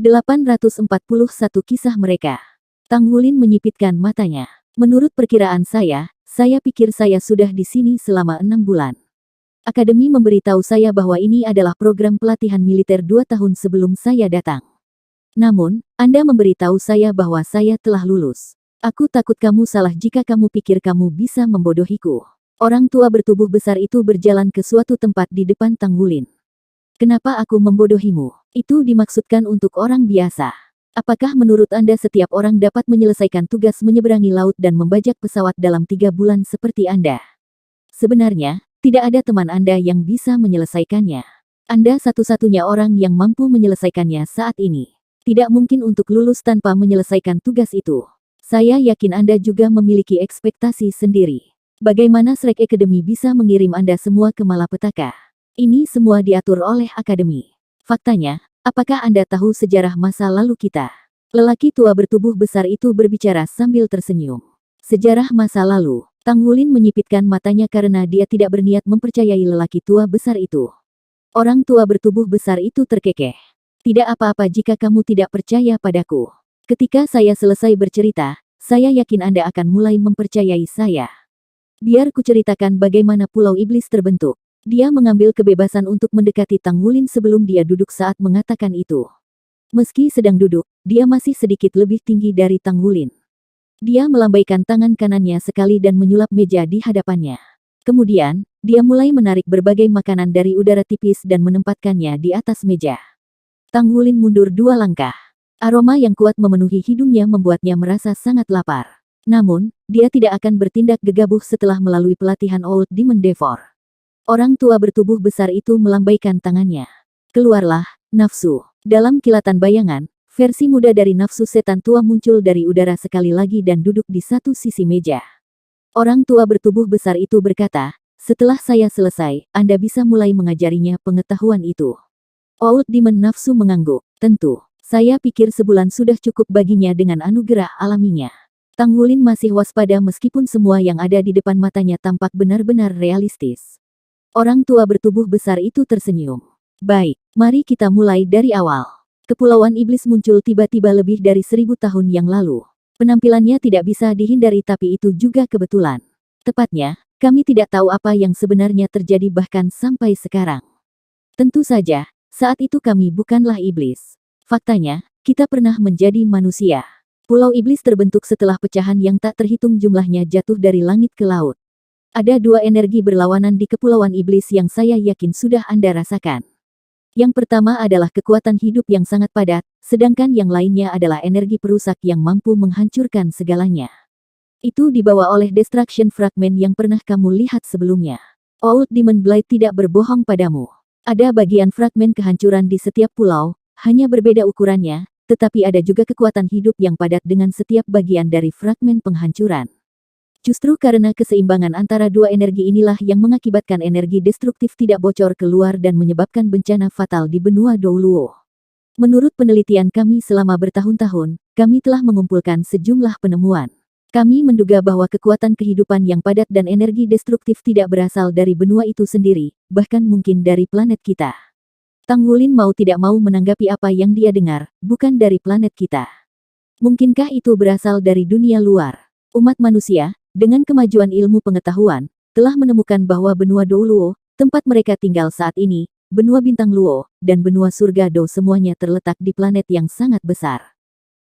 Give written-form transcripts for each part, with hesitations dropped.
841 kisah mereka. Tang Wulin menyipitkan matanya. Menurut perkiraan saya pikir saya sudah di sini selama 6 bulan. Akademi memberitahu saya bahwa ini adalah program pelatihan militer 2 tahun sebelum saya datang. Namun, Anda memberitahu saya bahwa saya telah lulus. Aku takut kamu salah jika kamu pikir kamu bisa membodohiku. Orang tua bertubuh besar itu berjalan ke suatu tempat di depan Tang Wulin. Kenapa aku membodohimu? Itu dimaksudkan untuk orang biasa. Apakah menurut Anda setiap orang dapat menyelesaikan tugas menyeberangi laut dan membajak pesawat dalam 3 bulan seperti Anda? Sebenarnya, tidak ada teman Anda yang bisa menyelesaikannya. Anda satu-satunya orang yang mampu menyelesaikannya saat ini. Tidak mungkin untuk lulus tanpa menyelesaikan tugas itu. Saya yakin Anda juga memiliki ekspektasi sendiri. Bagaimana Shrek Academy bisa mengirim Anda semua ke malapetaka? Ini semua diatur oleh Akademi. Faktanya, apakah Anda tahu sejarah masa lalu kita? Lelaki tua bertubuh besar itu berbicara sambil tersenyum. Sejarah masa lalu. Tang Wulin menyipitkan matanya karena dia tidak berniat mempercayai lelaki tua besar itu. Orang tua bertubuh besar itu terkekeh. Tidak apa-apa jika kamu tidak percaya padaku. Ketika saya selesai bercerita, saya yakin Anda akan mulai mempercayai saya. Biar kuceritakan bagaimana Pulau Iblis terbentuk. Dia mengambil kebebasan untuk mendekati Tang Wulin sebelum dia duduk saat mengatakan itu. Meski sedang duduk, dia masih sedikit lebih tinggi dari Tang Wulin. Dia melambaikan tangan kanannya sekali dan menyulap meja di hadapannya. Kemudian, dia mulai menarik berbagai makanan dari udara tipis dan menempatkannya di atas meja. Tang Wulin mundur 2 langkah. Aroma yang kuat memenuhi hidungnya membuatnya merasa sangat lapar. Namun, dia tidak akan bertindak gegabah setelah melalui pelatihan Old Demon Devor. Orang tua bertubuh besar itu melambaikan tangannya. Keluarlah, nafsu. Dalam kilatan bayangan, versi muda dari nafsu setan tua muncul dari udara sekali lagi dan duduk di satu sisi meja. Orang tua bertubuh besar itu berkata, setelah saya selesai, Anda bisa mulai mengajarinya pengetahuan itu. Old Demon nafsu mengangguk. Tentu, saya pikir sebulan sudah cukup baginya dengan anugerah alaminya. Tang Wulin masih waspada meskipun semua yang ada di depan matanya tampak benar-benar realistis. Orang tua bertubuh besar itu tersenyum. Baik, mari kita mulai dari awal. Kepulauan Iblis muncul tiba-tiba lebih dari 1000 tahun yang lalu. Penampilannya tidak bisa dihindari tapi itu juga kebetulan. Tepatnya, kami tidak tahu apa yang sebenarnya terjadi bahkan sampai sekarang. Tentu saja, saat itu kami bukanlah iblis. Faktanya, kita pernah menjadi manusia. Pulau Iblis terbentuk setelah pecahan yang tak terhitung jumlahnya jatuh dari langit ke laut. Ada 2 energi berlawanan di Kepulauan Iblis yang saya yakin sudah Anda rasakan. Yang pertama adalah kekuatan hidup yang sangat padat, sedangkan yang lainnya adalah energi perusak yang mampu menghancurkan segalanya. Itu dibawa oleh Destruction Fragment yang pernah kamu lihat sebelumnya. Old Demon Blade tidak berbohong padamu. Ada bagian fragmen kehancuran di setiap pulau, hanya berbeda ukurannya, tetapi ada juga kekuatan hidup yang padat dengan setiap bagian dari fragmen penghancuran. Justru karena keseimbangan antara 2 energi inilah yang mengakibatkan energi destruktif tidak bocor keluar dan menyebabkan bencana fatal di benua Douluo. Menurut penelitian kami selama bertahun-tahun, kami telah mengumpulkan sejumlah penemuan. Kami menduga bahwa kekuatan kehidupan yang padat dan energi destruktif tidak berasal dari benua itu sendiri, bahkan mungkin dari planet kita. Tang Wulin mau tidak mau menanggapi apa yang dia dengar, bukan dari planet kita. Mungkinkah itu berasal dari dunia luar? Umat manusia, dengan kemajuan ilmu pengetahuan, telah menemukan bahwa benua Douluo, tempat mereka tinggal saat ini, benua bintang Luo, dan benua surga Do semuanya terletak di planet yang sangat besar.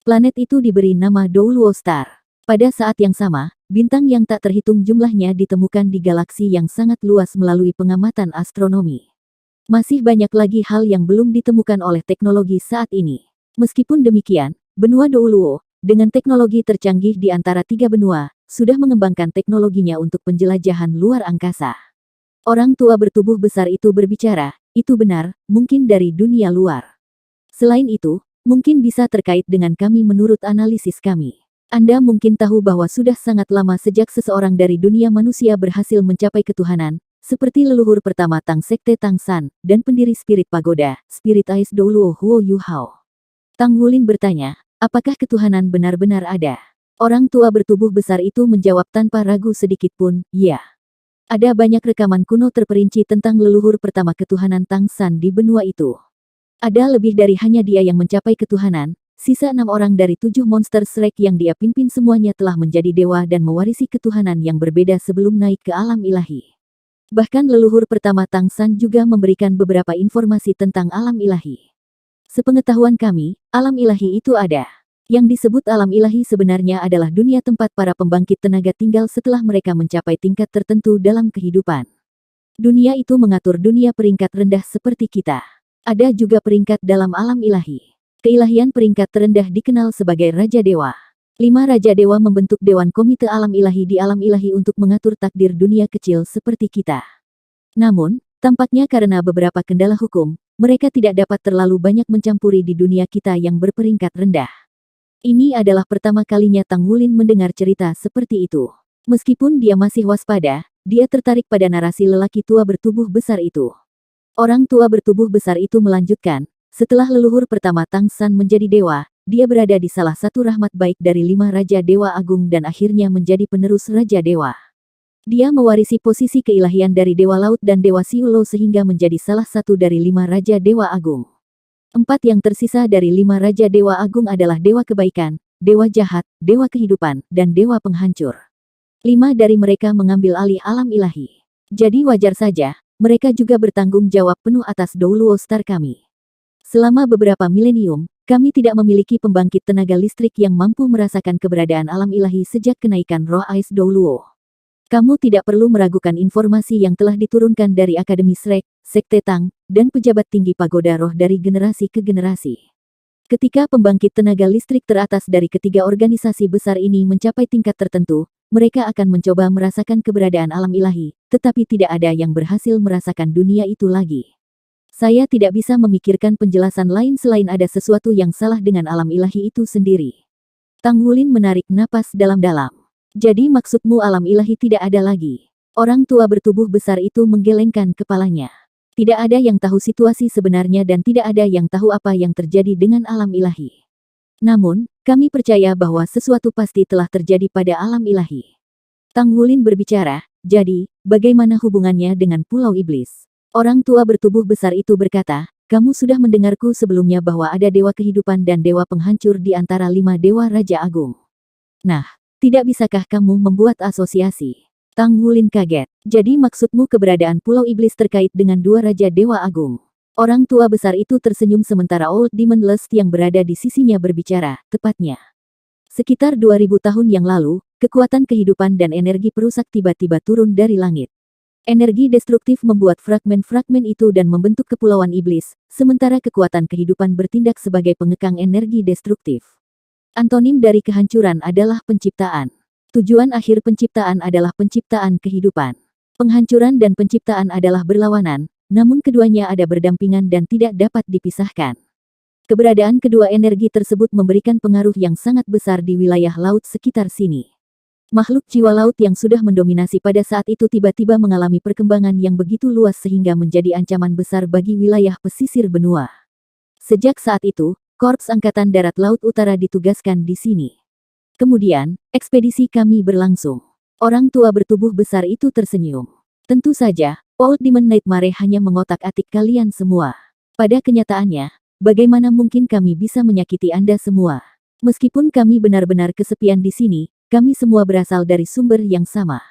Planet itu diberi nama Douluo Star. Pada saat yang sama, bintang yang tak terhitung jumlahnya ditemukan di galaksi yang sangat luas melalui pengamatan astronomi. Masih banyak lagi hal yang belum ditemukan oleh teknologi saat ini. Meskipun demikian, benua Douluo, dengan teknologi tercanggih di antara 3 benua, sudah mengembangkan teknologinya untuk penjelajahan luar angkasa. Orang tua bertubuh besar itu berbicara, itu benar, mungkin dari dunia luar. Selain itu, mungkin bisa terkait dengan kami menurut analisis kami. Anda mungkin tahu bahwa sudah sangat lama sejak seseorang dari dunia manusia berhasil mencapai ketuhanan, seperti leluhur pertama Tang Sekte Tang San, dan pendiri Spirit Pagoda, Spirit Ice Douluo Huo Yu Hao. Tang Wulin bertanya, apakah ketuhanan benar-benar ada? Orang tua bertubuh besar itu menjawab tanpa ragu sedikit pun, ya. Ada banyak rekaman kuno terperinci tentang leluhur pertama ketuhanan Tang San di benua itu. Ada lebih dari hanya dia yang mencapai ketuhanan, sisa 6 orang dari 7 monster Shrek yang dia pimpin semuanya telah menjadi dewa dan mewarisi ketuhanan yang berbeda sebelum naik ke alam ilahi. Bahkan leluhur pertama Tang San juga memberikan beberapa informasi tentang alam ilahi. Sepengetahuan kami, alam ilahi itu ada. Yang disebut alam ilahi sebenarnya adalah dunia tempat para pembangkit tenaga tinggal setelah mereka mencapai tingkat tertentu dalam kehidupan. Dunia itu mengatur dunia peringkat rendah seperti kita. Ada juga peringkat dalam alam ilahi. Keilahian peringkat terendah dikenal sebagai Raja Dewa. 5 Raja Dewa membentuk Dewan Komite Alam Ilahi di alam ilahi untuk mengatur takdir dunia kecil seperti kita. Namun, tampaknya karena beberapa kendala hukum, mereka tidak dapat terlalu banyak mencampuri di dunia kita yang berperingkat rendah. Ini adalah pertama kalinya Tang Wulin mendengar cerita seperti itu. Meskipun dia masih waspada, dia tertarik pada narasi lelaki tua bertubuh besar itu. Orang tua bertubuh besar itu melanjutkan, setelah leluhur pertama Tang San menjadi dewa, dia berada di salah satu rahmat baik dari 5 Raja Dewa Agung dan akhirnya menjadi penerus Raja Dewa. Dia mewarisi posisi keilahian dari Dewa Laut dan Dewa Siulo sehingga menjadi salah satu dari 5 Raja Dewa Agung. 4 yang tersisa dari 5 Raja Dewa Agung adalah Dewa Kebaikan, Dewa Jahat, Dewa Kehidupan, dan Dewa Penghancur. 5 dari mereka mengambil alih alam ilahi. Jadi wajar saja, mereka juga bertanggung jawab penuh atas Douluo Star kami. Selama beberapa milenium, kami tidak memiliki pembangkit tenaga listrik yang mampu merasakan keberadaan alam ilahi sejak kenaikan roh Ais Douluo. Kamu tidak perlu meragukan informasi yang telah diturunkan dari Akademi Shrek, Sekte Tang, dan pejabat tinggi Pagoda Roh dari generasi ke generasi. Ketika pembangkit tenaga listrik teratas dari ketiga organisasi besar ini mencapai tingkat tertentu, mereka akan mencoba merasakan keberadaan alam ilahi, tetapi tidak ada yang berhasil merasakan dunia itu lagi. Saya tidak bisa memikirkan penjelasan lain selain ada sesuatu yang salah dengan alam ilahi itu sendiri. Tang Wulin menarik napas dalam-dalam. Jadi maksudmu alam ilahi tidak ada lagi? Orang tua bertubuh besar itu menggelengkan kepalanya. Tidak ada yang tahu situasi sebenarnya dan tidak ada yang tahu apa yang terjadi dengan alam ilahi. Namun, kami percaya bahwa sesuatu pasti telah terjadi pada alam ilahi. Tang Wulin berbicara, jadi, bagaimana hubungannya dengan Pulau Iblis? Orang tua bertubuh besar itu berkata, kamu sudah mendengarku sebelumnya bahwa ada Dewa Kehidupan dan Dewa Penghancur di antara 5 Dewa Raja Agung. Nah, tidak bisakah kamu membuat asosiasi? Tang Wulin kaget. Jadi maksudmu keberadaan Pulau Iblis terkait dengan 2 Raja Dewa Agung? Orang tua besar itu tersenyum sementara Old Demon Lust yang berada di sisinya berbicara, tepatnya. Sekitar 2000 tahun yang lalu, kekuatan kehidupan dan energi perusak tiba-tiba turun dari langit. Energi destruktif membuat fragmen-fragmen itu dan membentuk kepulauan iblis, sementara kekuatan kehidupan bertindak sebagai pengekang energi destruktif. Antonim dari kehancuran adalah penciptaan. Tujuan akhir penciptaan adalah penciptaan kehidupan. Penghancuran dan penciptaan adalah berlawanan, namun keduanya ada berdampingan dan tidak dapat dipisahkan. Keberadaan kedua energi tersebut memberikan pengaruh yang sangat besar di wilayah laut sekitar sini. Makhluk jiwa laut yang sudah mendominasi pada saat itu tiba-tiba mengalami perkembangan yang begitu luas sehingga menjadi ancaman besar bagi wilayah pesisir benua. Sejak saat itu, Korps Angkatan Darat Laut Utara ditugaskan di sini. Kemudian, ekspedisi kami berlangsung. Orang tua bertubuh besar itu tersenyum. Tentu saja, Old Demon Nightmare hanya mengotak-atik kalian semua. Pada kenyataannya, bagaimana mungkin kami bisa menyakiti Anda semua? Meskipun kami benar-benar kesepian di sini, kami semua berasal dari sumber yang sama.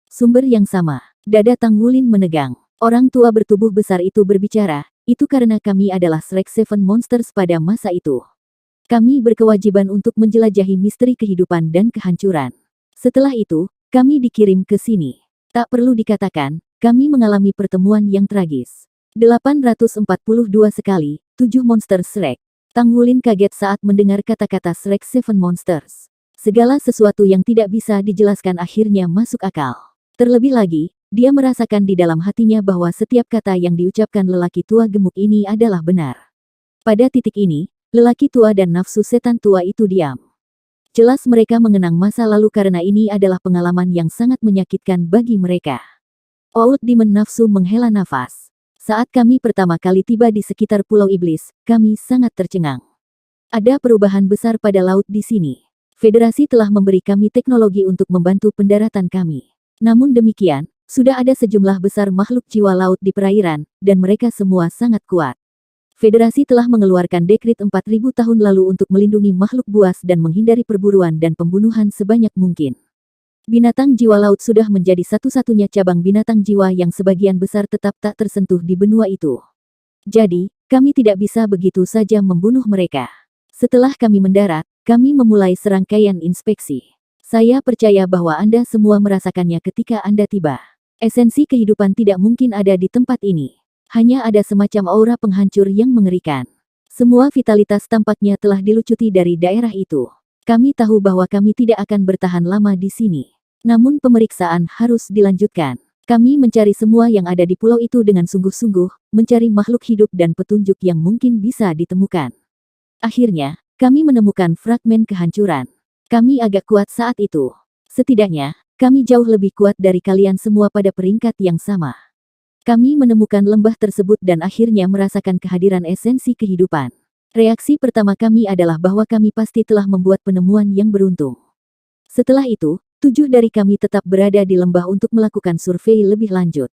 Sumber yang sama. Dada Tang Wulin menegang. Orang tua bertubuh besar itu berbicara, itu karena kami adalah Shrek Seven Monsters pada masa itu. Kami berkewajiban untuk menjelajahi misteri kehidupan dan kehancuran. Setelah itu, kami dikirim ke sini. Tak perlu dikatakan, kami mengalami pertemuan yang tragis. 842 sekali, 7 monster Shrek. Tang Wulin kaget saat mendengar kata-kata Shrek Seven Monsters. Segala sesuatu yang tidak bisa dijelaskan akhirnya masuk akal. Terlebih lagi, dia merasakan di dalam hatinya bahwa setiap kata yang diucapkan lelaki tua gemuk ini adalah benar. Pada titik ini, lelaki tua dan nafsu setan tua itu diam. Jelas mereka mengenang masa lalu karena ini adalah pengalaman yang sangat menyakitkan bagi mereka. Old Demon nafsu menghela nafas. Saat kami pertama kali tiba di sekitar Pulau Iblis, kami sangat tercengang. Ada perubahan besar pada laut di sini. Federasi telah memberi kami teknologi untuk membantu pendaratan kami. Namun demikian, sudah ada sejumlah besar makhluk jiwa laut di perairan, dan mereka semua sangat kuat. Federasi telah mengeluarkan dekrit 4000 tahun lalu untuk melindungi makhluk buas dan menghindari perburuan dan pembunuhan sebanyak mungkin. Binatang jiwa laut sudah menjadi satu-satunya cabang binatang jiwa yang sebagian besar tetap tak tersentuh di benua itu. Jadi, kami tidak bisa begitu saja membunuh mereka. Setelah kami mendarat, kami memulai serangkaian inspeksi. Saya percaya bahwa Anda semua merasakannya ketika Anda tiba. Esensi kehidupan tidak mungkin ada di tempat ini. Hanya ada semacam aura penghancur yang mengerikan. Semua vitalitas tampaknya telah dilucuti dari daerah itu. Kami tahu bahwa kami tidak akan bertahan lama di sini. Namun pemeriksaan harus dilanjutkan. Kami mencari semua yang ada di pulau itu dengan sungguh-sungguh, mencari makhluk hidup dan petunjuk yang mungkin bisa ditemukan. Akhirnya, kami menemukan fragmen kehancuran. Kami agak kuat saat itu. Setidaknya, kami jauh lebih kuat dari kalian semua pada peringkat yang sama. Kami menemukan lembah tersebut dan akhirnya merasakan kehadiran esensi kehidupan. Reaksi pertama kami adalah bahwa kami pasti telah membuat penemuan yang beruntung. Setelah itu, 7 dari kami tetap berada di lembah untuk melakukan survei lebih lanjut.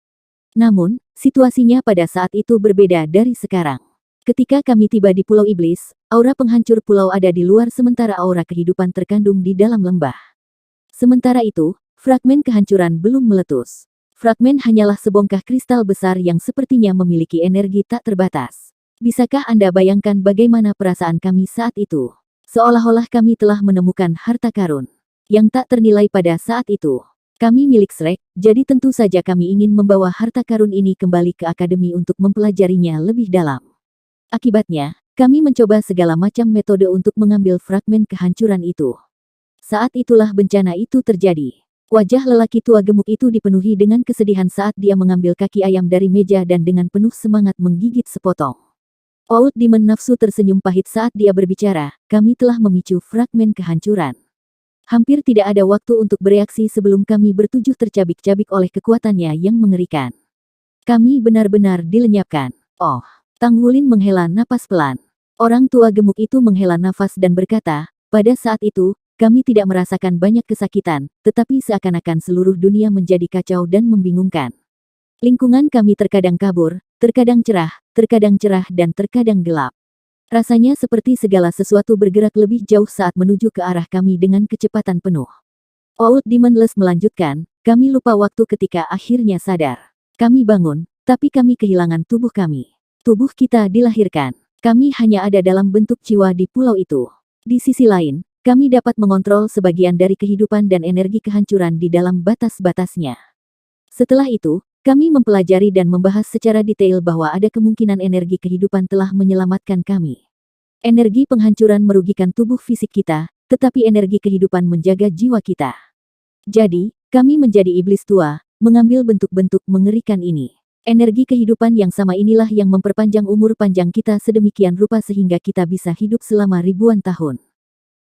Namun, situasinya pada saat itu berbeda dari sekarang. Ketika kami tiba di Pulau Iblis, aura penghancur pulau ada di luar sementara aura kehidupan terkandung di dalam lembah. Sementara itu, fragmen kehancuran belum meletus. Fragmen hanyalah sebongkah kristal besar yang sepertinya memiliki energi tak terbatas. Bisakah Anda bayangkan bagaimana perasaan kami saat itu? Seolah-olah kami telah menemukan harta karun yang tak ternilai pada saat itu. Kami milik Shrek, jadi tentu saja kami ingin membawa harta karun ini kembali ke akademi untuk mempelajarinya lebih dalam. Akibatnya, kami mencoba segala macam metode untuk mengambil fragmen kehancuran itu. Saat itulah bencana itu terjadi. Wajah lelaki tua gemuk itu dipenuhi dengan kesedihan saat dia mengambil kaki ayam dari meja dan dengan penuh semangat menggigit sepotong. Old Demon nafsu tersenyum pahit saat dia berbicara, kami telah memicu fragmen kehancuran. Hampir tidak ada waktu untuk bereaksi sebelum kami bertujuh tercabik-cabik oleh kekuatannya yang mengerikan. Kami benar-benar dilenyapkan. Oh, Tang Wulin menghela napas pelan. Orang tua gemuk itu menghela nafas dan berkata, pada saat itu, kami tidak merasakan banyak kesakitan, tetapi seakan-akan seluruh dunia menjadi kacau dan membingungkan. Lingkungan kami terkadang kabur, terkadang cerah dan terkadang gelap. Rasanya seperti segala sesuatu bergerak lebih jauh saat menuju ke arah kami dengan kecepatan penuh. Old Demonless melanjutkan, kami lupa waktu ketika akhirnya sadar. Kami bangun, tapi kami kehilangan tubuh kami. Tubuh kita dilahirkan. Kami hanya ada dalam bentuk jiwa di pulau itu. Di sisi lain, kami dapat mengontrol sebagian dari kehidupan dan energi kehancuran di dalam batas-batasnya. Setelah itu, kami mempelajari dan membahas secara detail bahwa ada kemungkinan energi kehidupan telah menyelamatkan kami. Energi penghancuran merugikan tubuh fisik kita, tetapi energi kehidupan menjaga jiwa kita. Jadi, kami menjadi iblis tua, mengambil bentuk-bentuk mengerikan ini. Energi kehidupan yang sama inilah yang memperpanjang umur panjang kita sedemikian rupa sehingga kita bisa hidup selama ribuan tahun.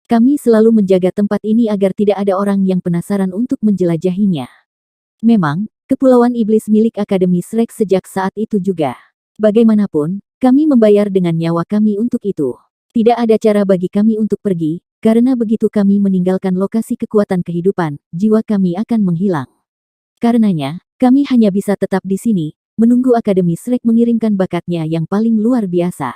Kami selalu menjaga tempat ini agar tidak ada orang yang penasaran untuk menjelajahinya. Memang, Kepulauan Iblis milik Akademi Shrek sejak saat itu juga. Bagaimanapun, kami membayar dengan nyawa kami untuk itu. Tidak ada cara bagi kami untuk pergi, karena begitu kami meninggalkan lokasi kekuatan kehidupan, jiwa kami akan menghilang. Karenanya, kami hanya bisa tetap di sini, menunggu Akademi Shrek mengirimkan bakatnya yang paling luar biasa.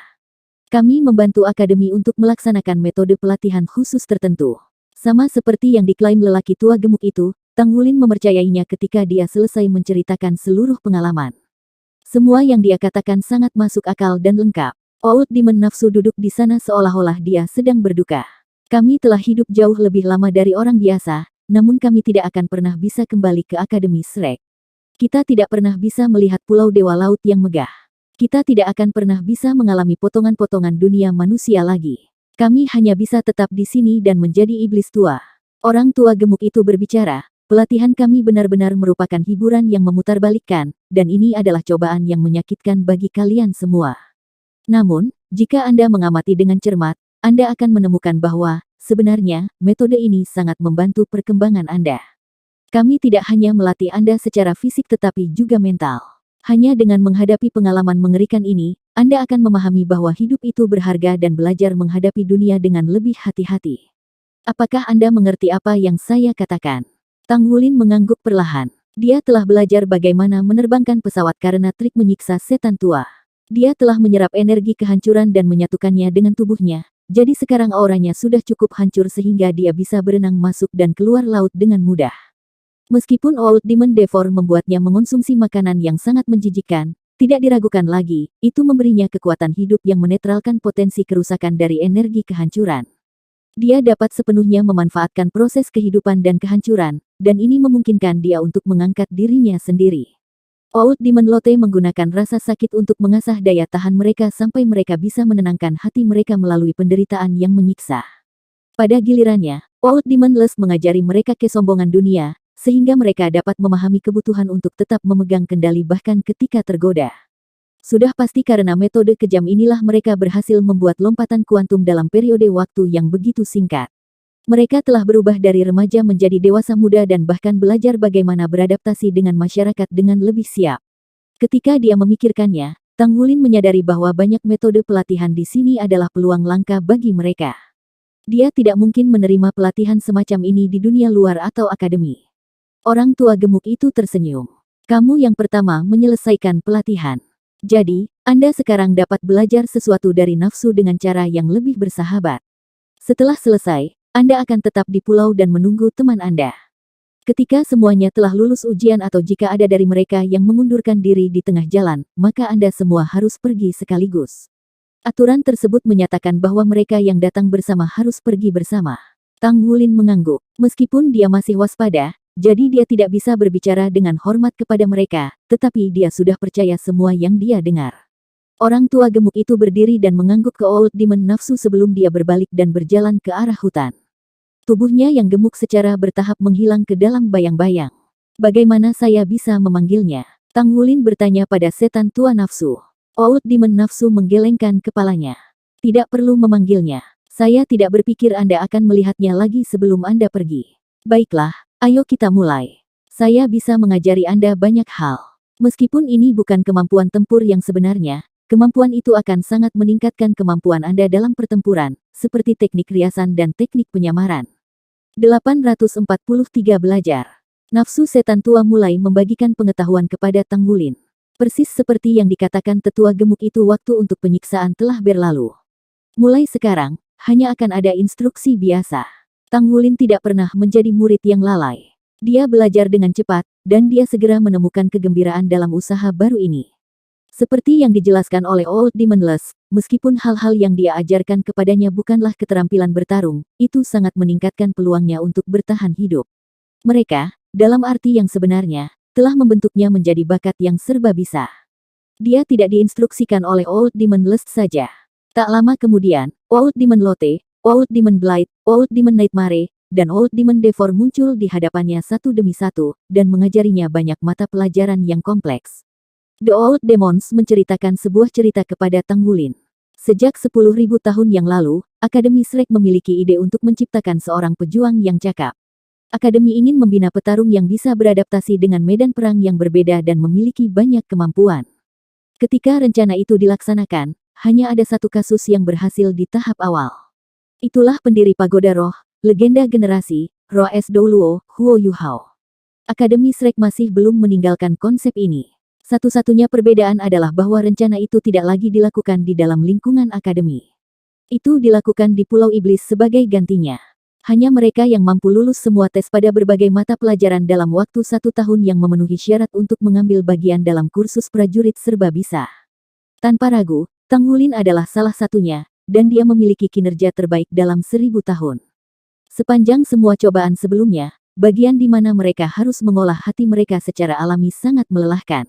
Kami membantu Akademi untuk melaksanakan metode pelatihan khusus tertentu. Sama seperti yang diklaim lelaki tua gemuk itu, Tang Wulin mempercayainya ketika dia selesai menceritakan seluruh pengalaman. Semua yang dia katakan sangat masuk akal dan lengkap. Old Demon nafsu duduk di sana seolah-olah dia sedang berduka. Kami telah hidup jauh lebih lama dari orang biasa, namun kami tidak akan pernah bisa kembali ke Akademi Shrek. Kita tidak pernah bisa melihat Pulau Dewa Laut yang megah. Kita tidak akan pernah bisa mengalami potongan-potongan dunia manusia lagi. Kami hanya bisa tetap di sini dan menjadi iblis tua. Orang tua gemuk itu berbicara, pelatihan kami benar-benar merupakan hiburan yang memutarbalikkan, dan ini adalah cobaan yang menyakitkan bagi kalian semua. Namun, jika Anda mengamati dengan cermat, Anda akan menemukan bahwa, sebenarnya, metode ini sangat membantu perkembangan Anda. Kami tidak hanya melatih Anda secara fisik tetapi juga mental. Hanya dengan menghadapi pengalaman mengerikan ini, Anda akan memahami bahwa hidup itu berharga dan belajar menghadapi dunia dengan lebih hati-hati. Apakah Anda mengerti apa yang saya katakan? Tang Wulin mengangguk perlahan. Dia telah belajar bagaimana menerbangkan pesawat karena trik menyiksa setan tua. Dia telah menyerap energi kehancuran dan menyatukannya dengan tubuhnya, jadi sekarang auranya sudah cukup hancur sehingga dia bisa berenang masuk dan keluar laut dengan mudah. Meskipun Old Demon Devor membuatnya mengonsumsi makanan yang sangat menjijikkan, tidak diragukan lagi, itu memberinya kekuatan hidup yang menetralkan potensi kerusakan dari energi kehancuran. Dia dapat sepenuhnya memanfaatkan proses kehidupan dan kehancuran, dan ini memungkinkan dia untuk mengangkat dirinya sendiri. Old Demon Lotte menggunakan rasa sakit untuk mengasah daya tahan mereka sampai mereka bisa menenangkan hati mereka melalui penderitaan yang menyiksa. Pada gilirannya, Old Demon Les mengajari mereka kesombongan dunia, sehingga mereka dapat memahami kebutuhan untuk tetap memegang kendali bahkan ketika tergoda. Sudah pasti karena metode kejam inilah mereka berhasil membuat lompatan kuantum dalam periode waktu yang begitu singkat. Mereka telah berubah dari remaja menjadi dewasa muda dan bahkan belajar bagaimana beradaptasi dengan masyarakat dengan lebih siap. Ketika dia memikirkannya, Tang Wulin menyadari bahwa banyak metode pelatihan di sini adalah peluang langka bagi mereka. Dia tidak mungkin menerima pelatihan semacam ini di dunia luar atau akademi. Orang tua gemuk itu tersenyum. Kamu yang pertama menyelesaikan pelatihan. Jadi, Anda sekarang dapat belajar sesuatu dari nafsu dengan cara yang lebih bersahabat. Setelah selesai, Anda akan tetap di pulau dan menunggu teman Anda. Ketika semuanya telah lulus ujian atau jika ada dari mereka yang mengundurkan diri di tengah jalan, maka Anda semua harus pergi sekaligus. Aturan tersebut menyatakan bahwa mereka yang datang bersama harus pergi bersama. Tang Wulin mengangguk. Meskipun dia masih waspada, jadi dia tidak bisa berbicara dengan hormat kepada mereka, tetapi dia sudah percaya semua yang dia dengar. Orang tua gemuk itu berdiri dan mengangguk ke Old Demon Nafsu sebelum dia berbalik dan berjalan ke arah hutan. Tubuhnya yang gemuk secara bertahap menghilang ke dalam bayang-bayang. Bagaimana saya bisa memanggilnya? Tang Wulin bertanya pada setan tua nafsu. Old Demon Nafsu menggelengkan kepalanya. Tidak perlu memanggilnya. Saya tidak berpikir Anda akan melihatnya lagi sebelum Anda pergi. Baiklah, ayo kita mulai. Saya bisa mengajari Anda banyak hal. Meskipun ini bukan kemampuan tempur yang sebenarnya, kemampuan itu akan sangat meningkatkan kemampuan Anda dalam pertempuran, seperti teknik riasan dan teknik penyamaran. 843 belajar. Nafsu setan tua mulai membagikan pengetahuan kepada Tang Wulin. Persis seperti yang dikatakan tetua gemuk itu waktu untuk penyiksaan telah berlalu. Mulai sekarang, hanya akan ada instruksi biasa. Tang Wulin tidak pernah menjadi murid yang lalai. Dia belajar dengan cepat, dan dia segera menemukan kegembiraan dalam usaha baru ini. Seperti yang dijelaskan oleh Old Demon Les, meskipun hal-hal yang dia ajarkan kepadanya bukanlah keterampilan bertarung, itu sangat meningkatkan peluangnya untuk bertahan hidup. Mereka, dalam arti yang sebenarnya, telah membentuknya menjadi bakat yang serba bisa. Dia tidak diinstruksikan oleh Old Demon Les saja. Tak lama kemudian, Old Demon Lotte, Old Demon Blight, Old Demon Nightmare, dan Old Demon Devor muncul di hadapannya satu demi satu, dan mengajarinya banyak mata pelajaran yang kompleks. The Old Demons menceritakan sebuah cerita kepada Tang Wulin. Sejak 10.000 tahun yang lalu, Akademi Shrek memiliki ide untuk menciptakan seorang pejuang yang cakap. Akademi ingin membina petarung yang bisa beradaptasi dengan medan perang yang berbeda dan memiliki banyak kemampuan. Ketika rencana itu dilaksanakan, hanya ada satu kasus yang berhasil di tahap awal. Itulah pendiri Pagoda Roh, legenda generasi, Roh Es Douluo, Huo Yuhao. Akademi Shrek masih belum meninggalkan konsep ini. Satu-satunya perbedaan adalah bahwa rencana itu tidak lagi dilakukan di dalam lingkungan akademi. Itu dilakukan di Pulau Iblis sebagai gantinya. Hanya mereka yang mampu lulus semua tes pada berbagai mata pelajaran dalam waktu 1 tahun yang memenuhi syarat untuk mengambil bagian dalam kursus prajurit serba bisa. Tanpa ragu, Tang Wulin adalah salah satunya, dan dia memiliki kinerja terbaik dalam 1000 tahun. Sepanjang semua cobaan sebelumnya, bagian di mana mereka harus mengolah hati mereka secara alami sangat melelahkan.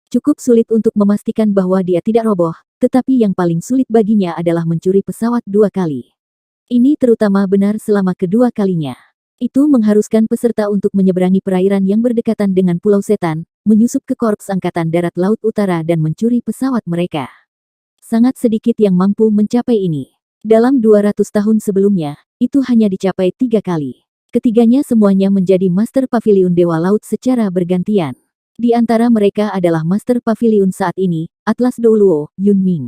Cukup sulit untuk memastikan bahwa dia tidak roboh, tetapi yang paling sulit baginya adalah mencuri pesawat 2 kali. Ini terutama benar selama kedua kalinya. Itu mengharuskan peserta untuk menyeberangi perairan yang berdekatan dengan Pulau Setan, menyusup ke Korps Angkatan Darat Laut Utara dan mencuri pesawat mereka. Sangat sedikit yang mampu mencapai ini. Dalam 200 tahun sebelumnya, itu hanya dicapai 3 kali. Ketiganya semuanya menjadi Master Pavilion Dewa Laut secara bergantian. Di antara mereka adalah Master Pavilion saat ini, Atlas Douluo, Yun Ming.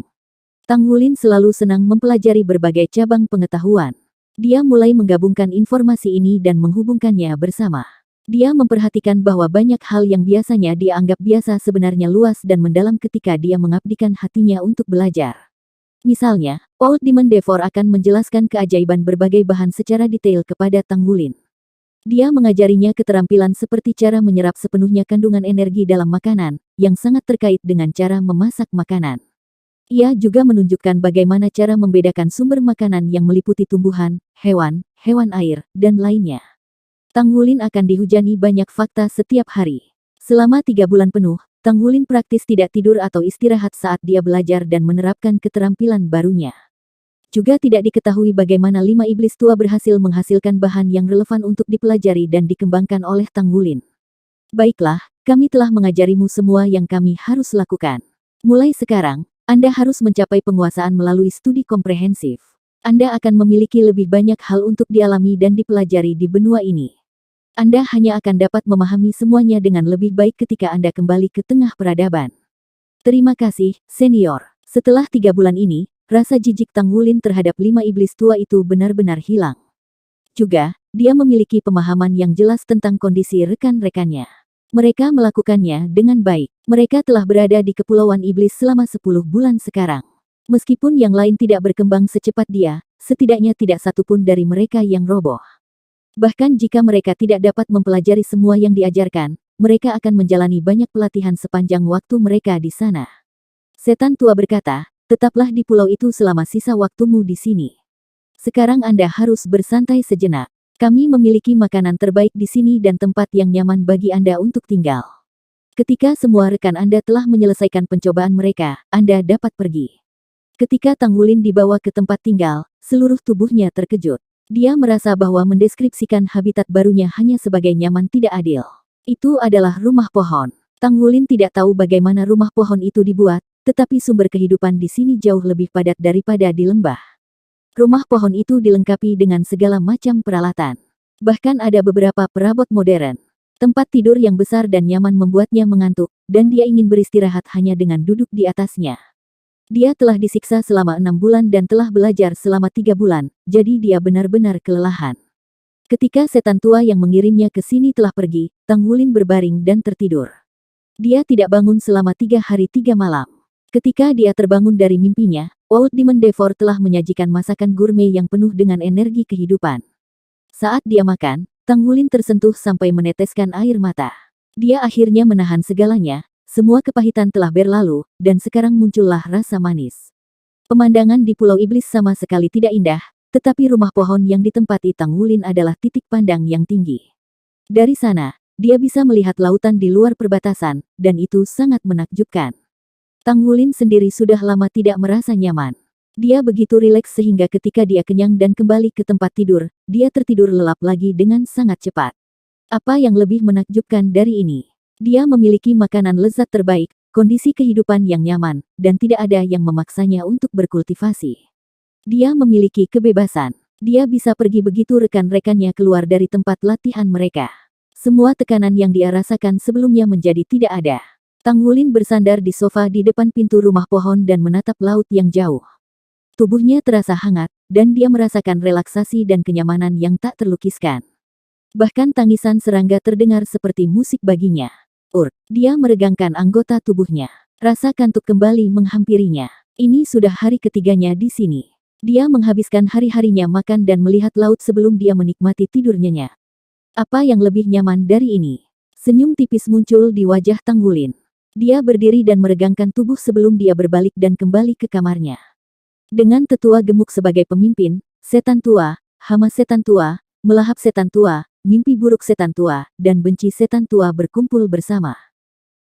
Tang Wulin selalu senang mempelajari berbagai cabang pengetahuan. Dia mulai menggabungkan informasi ini dan menghubungkannya bersama. Dia memperhatikan bahwa banyak hal yang biasanya dia anggap biasa sebenarnya luas dan mendalam ketika dia mengabdikan hatinya untuk belajar. Misalnya, Old Demon Devor akan menjelaskan keajaiban berbagai bahan secara detail kepada Tang Wulin. Dia mengajarinya keterampilan seperti cara menyerap sepenuhnya kandungan energi dalam makanan, yang sangat terkait dengan cara memasak makanan. Ia juga menunjukkan bagaimana cara membedakan sumber makanan yang meliputi tumbuhan, hewan, hewan air, dan lainnya. Tang Wulin akan dihujani banyak fakta setiap hari. Selama 3 bulan penuh, Tang Wulin praktis tidak tidur atau istirahat saat dia belajar dan menerapkan keterampilan barunya. Juga tidak diketahui bagaimana 5 iblis tua berhasil menghasilkan bahan yang relevan untuk dipelajari dan dikembangkan oleh Tang Wulin. Baiklah, kami telah mengajarimu semua yang kami harus lakukan. Mulai sekarang, Anda harus mencapai penguasaan melalui studi komprehensif. Anda akan memiliki lebih banyak hal untuk dialami dan dipelajari di benua ini. Anda hanya akan dapat memahami semuanya dengan lebih baik ketika Anda kembali ke tengah peradaban. Terima kasih, senior. Setelah 3 bulan ini, rasa jijik Tang Wulin terhadap 5 iblis tua itu benar-benar hilang. Juga, dia memiliki pemahaman yang jelas tentang kondisi rekan-rekannya. Mereka melakukannya dengan baik. Mereka telah berada di Kepulauan Iblis selama 10 bulan sekarang. Meskipun yang lain tidak berkembang secepat dia, setidaknya tidak satupun dari mereka yang roboh. Bahkan jika mereka tidak dapat mempelajari semua yang diajarkan, mereka akan menjalani banyak pelatihan sepanjang waktu mereka di sana. Setan tua berkata, tetaplah di pulau itu selama sisa waktumu di sini. Sekarang Anda harus bersantai sejenak. Kami memiliki makanan terbaik di sini dan tempat yang nyaman bagi Anda untuk tinggal. Ketika semua rekan Anda telah menyelesaikan pencobaan mereka, Anda dapat pergi. Ketika Tang Wulin dibawa ke tempat tinggal, seluruh tubuhnya terkejut. Dia merasa bahwa mendeskripsikan habitat barunya hanya sebagai nyaman tidak adil. Itu adalah rumah pohon. Tang Wulin tidak tahu bagaimana rumah pohon itu dibuat, tetapi sumber kehidupan di sini jauh lebih padat daripada di lembah. Rumah pohon itu dilengkapi dengan segala macam peralatan. Bahkan ada beberapa perabot modern. Tempat tidur yang besar dan nyaman membuatnya mengantuk, dan dia ingin beristirahat hanya dengan duduk di atasnya. Dia telah disiksa selama 6 bulan dan telah belajar selama 3 bulan, jadi dia benar-benar kelelahan. Ketika setan tua yang mengirimnya ke sini telah pergi, Tang Wulin berbaring dan tertidur. Dia tidak bangun selama 3 hari 3 malam. Ketika dia terbangun dari mimpinya, Old Demon Devor telah menyajikan masakan gourmet yang penuh dengan energi kehidupan. Saat dia makan, Tang Wulin tersentuh sampai meneteskan air mata. Dia akhirnya menahan segalanya. Semua kepahitan telah berlalu, dan sekarang muncullah rasa manis. Pemandangan di Pulau Iblis sama sekali tidak indah, tetapi rumah pohon yang ditempati Tang Wulin adalah titik pandang yang tinggi. Dari sana, dia bisa melihat lautan di luar perbatasan, dan itu sangat menakjubkan. Tang Wulin sendiri sudah lama tidak merasa nyaman. Dia begitu rileks sehingga ketika dia kenyang dan kembali ke tempat tidur, dia tertidur lelap lagi dengan sangat cepat. Apa yang lebih menakjubkan dari ini? Dia memiliki makanan lezat terbaik, kondisi kehidupan yang nyaman, dan tidak ada yang memaksanya untuk berkultivasi. Dia memiliki kebebasan. Dia bisa pergi begitu rekan-rekannya keluar dari tempat latihan mereka. Semua tekanan yang dia rasakan sebelumnya menjadi tidak ada. Tang Wulin bersandar di sofa di depan pintu rumah pohon dan menatap laut yang jauh. Tubuhnya terasa hangat, dan dia merasakan relaksasi dan kenyamanan yang tak terlukiskan. Bahkan tangisan serangga terdengar seperti musik baginya. Dia meregangkan anggota tubuhnya. Rasa kantuk kembali menghampirinya. Ini sudah hari ketiganya di sini. Dia menghabiskan hari-harinya makan dan melihat laut sebelum dia menikmati tidur nyenyak. Apa yang lebih nyaman dari ini? Senyum tipis muncul di wajah Tang Wulin. Dia berdiri dan meregangkan tubuh sebelum dia berbalik dan kembali ke kamarnya. Dengan tetua gemuk sebagai pemimpin, setan tua, hama setan tua, melahap setan tua, mimpi buruk setan tua, dan benci setan tua berkumpul bersama.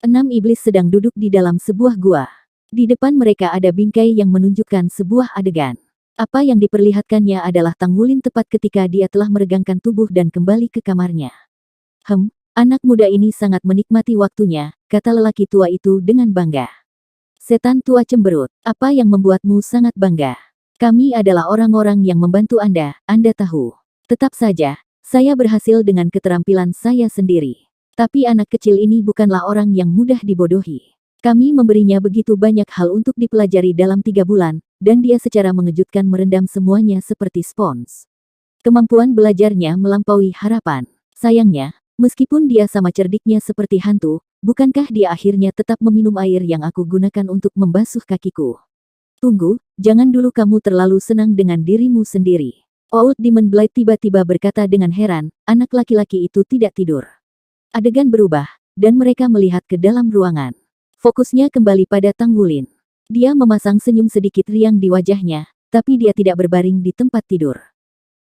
6 iblis sedang duduk di dalam sebuah gua. Di depan mereka ada bingkai yang menunjukkan sebuah adegan. Apa yang diperlihatkannya adalah Tang Wulin tepat ketika dia telah meregangkan tubuh dan kembali ke kamarnya. Anak muda ini sangat menikmati waktunya, kata lelaki tua itu dengan bangga. Setan tua cemberut, apa yang membuatmu sangat bangga? Kami adalah orang-orang yang membantu Anda tahu. Tetap saja, saya berhasil dengan keterampilan saya sendiri. Tapi anak kecil ini bukanlah orang yang mudah dibodohi. Kami memberinya begitu banyak hal untuk dipelajari dalam 3 bulan, dan dia secara mengejutkan merendam semuanya seperti spons. Kemampuan belajarnya melampaui harapan. Sayangnya, Meskipun dia sama cerdiknya seperti hantu, bukankah dia akhirnya tetap meminum air yang aku gunakan untuk membasuh kakiku? Tunggu, jangan dulu, kamu terlalu senang dengan dirimu sendiri. Old Demon Blight tiba-tiba berkata dengan heran, anak laki-laki itu tidak tidur. Adegan berubah, dan mereka melihat ke dalam ruangan. Fokusnya kembali pada Tang Wulin. Dia memasang senyum sedikit riang di wajahnya, tapi dia tidak berbaring di tempat tidur.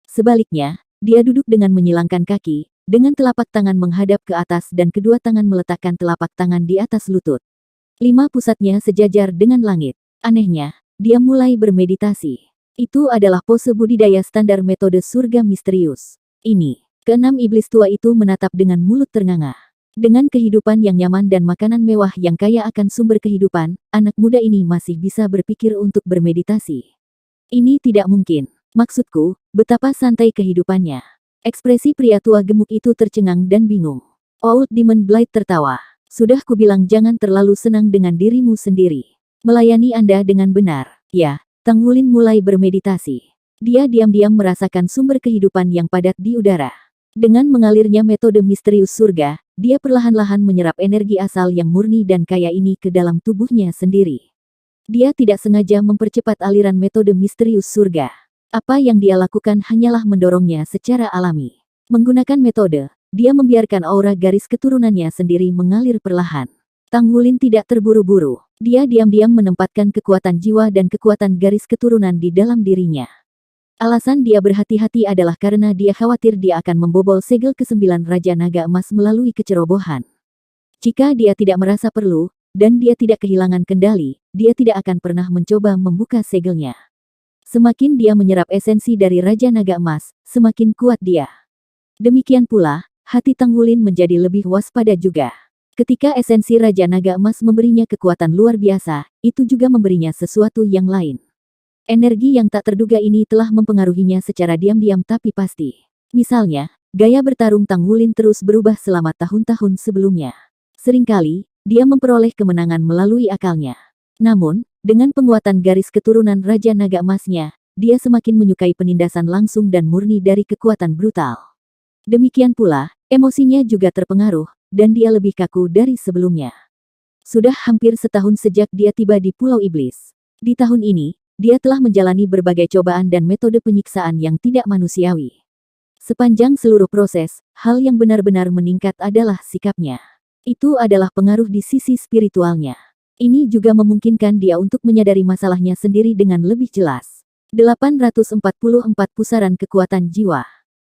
Sebaliknya, dia duduk dengan menyilangkan kaki, dengan telapak tangan menghadap ke atas dan kedua tangan meletakkan telapak tangan di atas lutut. 5 pusatnya sejajar dengan langit. Anehnya, dia mulai bermeditasi. Itu adalah pose budidaya standar metode surga misterius. Ini, keenam iblis tua itu menatap dengan mulut ternganga. Dengan kehidupan yang nyaman dan makanan mewah yang kaya akan sumber kehidupan, anak muda ini masih bisa berpikir untuk bermeditasi. Ini tidak mungkin. Maksudku, betapa santai kehidupannya. Ekspresi pria tua gemuk itu tercengang dan bingung. Old Demon Blight tertawa. Sudah kubilang jangan terlalu senang dengan dirimu sendiri. Melayani Anda dengan benar. Ya, Tang Wulin mulai bermeditasi. Dia diam-diam merasakan sumber kehidupan yang padat di udara. Dengan mengalirnya metode misterius surga, dia perlahan-lahan menyerap energi asal yang murni dan kaya ini ke dalam tubuhnya sendiri. Dia tidak sengaja mempercepat aliran metode misterius surga. Apa yang dia lakukan hanyalah mendorongnya secara alami. Menggunakan metode, dia membiarkan aura garis keturunannya sendiri mengalir perlahan. Tang Wulin tidak terburu-buru. Dia diam-diam menempatkan kekuatan jiwa dan kekuatan garis keturunan di dalam dirinya. Alasan dia berhati-hati adalah karena dia khawatir dia akan membobol segel ke-9 Raja Naga Emas melalui kecerobohan. Jika dia tidak merasa perlu, dan dia tidak kehilangan kendali, dia tidak akan pernah mencoba membuka segelnya. Semakin dia menyerap esensi dari Raja Naga Emas, semakin kuat dia. Demikian pula, hati Tang Wulin menjadi lebih waspada juga. Ketika esensi Raja Naga Emas memberinya kekuatan luar biasa, itu juga memberinya sesuatu yang lain. Energi yang tak terduga ini telah mempengaruhinya secara diam-diam tapi pasti. Misalnya, gaya bertarung Tang Wulin terus berubah selama tahun-tahun sebelumnya. Seringkali, dia memperoleh kemenangan melalui akalnya. Namun, dengan penguatan garis keturunan Raja Naga Emasnya, dia semakin menyukai penindasan langsung dan murni dari kekuatan brutal. Demikian pula, emosinya juga terpengaruh, dan dia lebih kaku dari sebelumnya. Sudah hampir setahun sejak dia tiba di Pulau Iblis. Di tahun ini, dia telah menjalani berbagai cobaan dan metode penyiksaan yang tidak manusiawi. Sepanjang seluruh proses, hal yang benar-benar meningkat adalah sikapnya. Itu adalah pengaruh di sisi spiritualnya. Ini juga memungkinkan dia untuk menyadari masalahnya sendiri dengan lebih jelas. 844 pusaran kekuatan jiwa.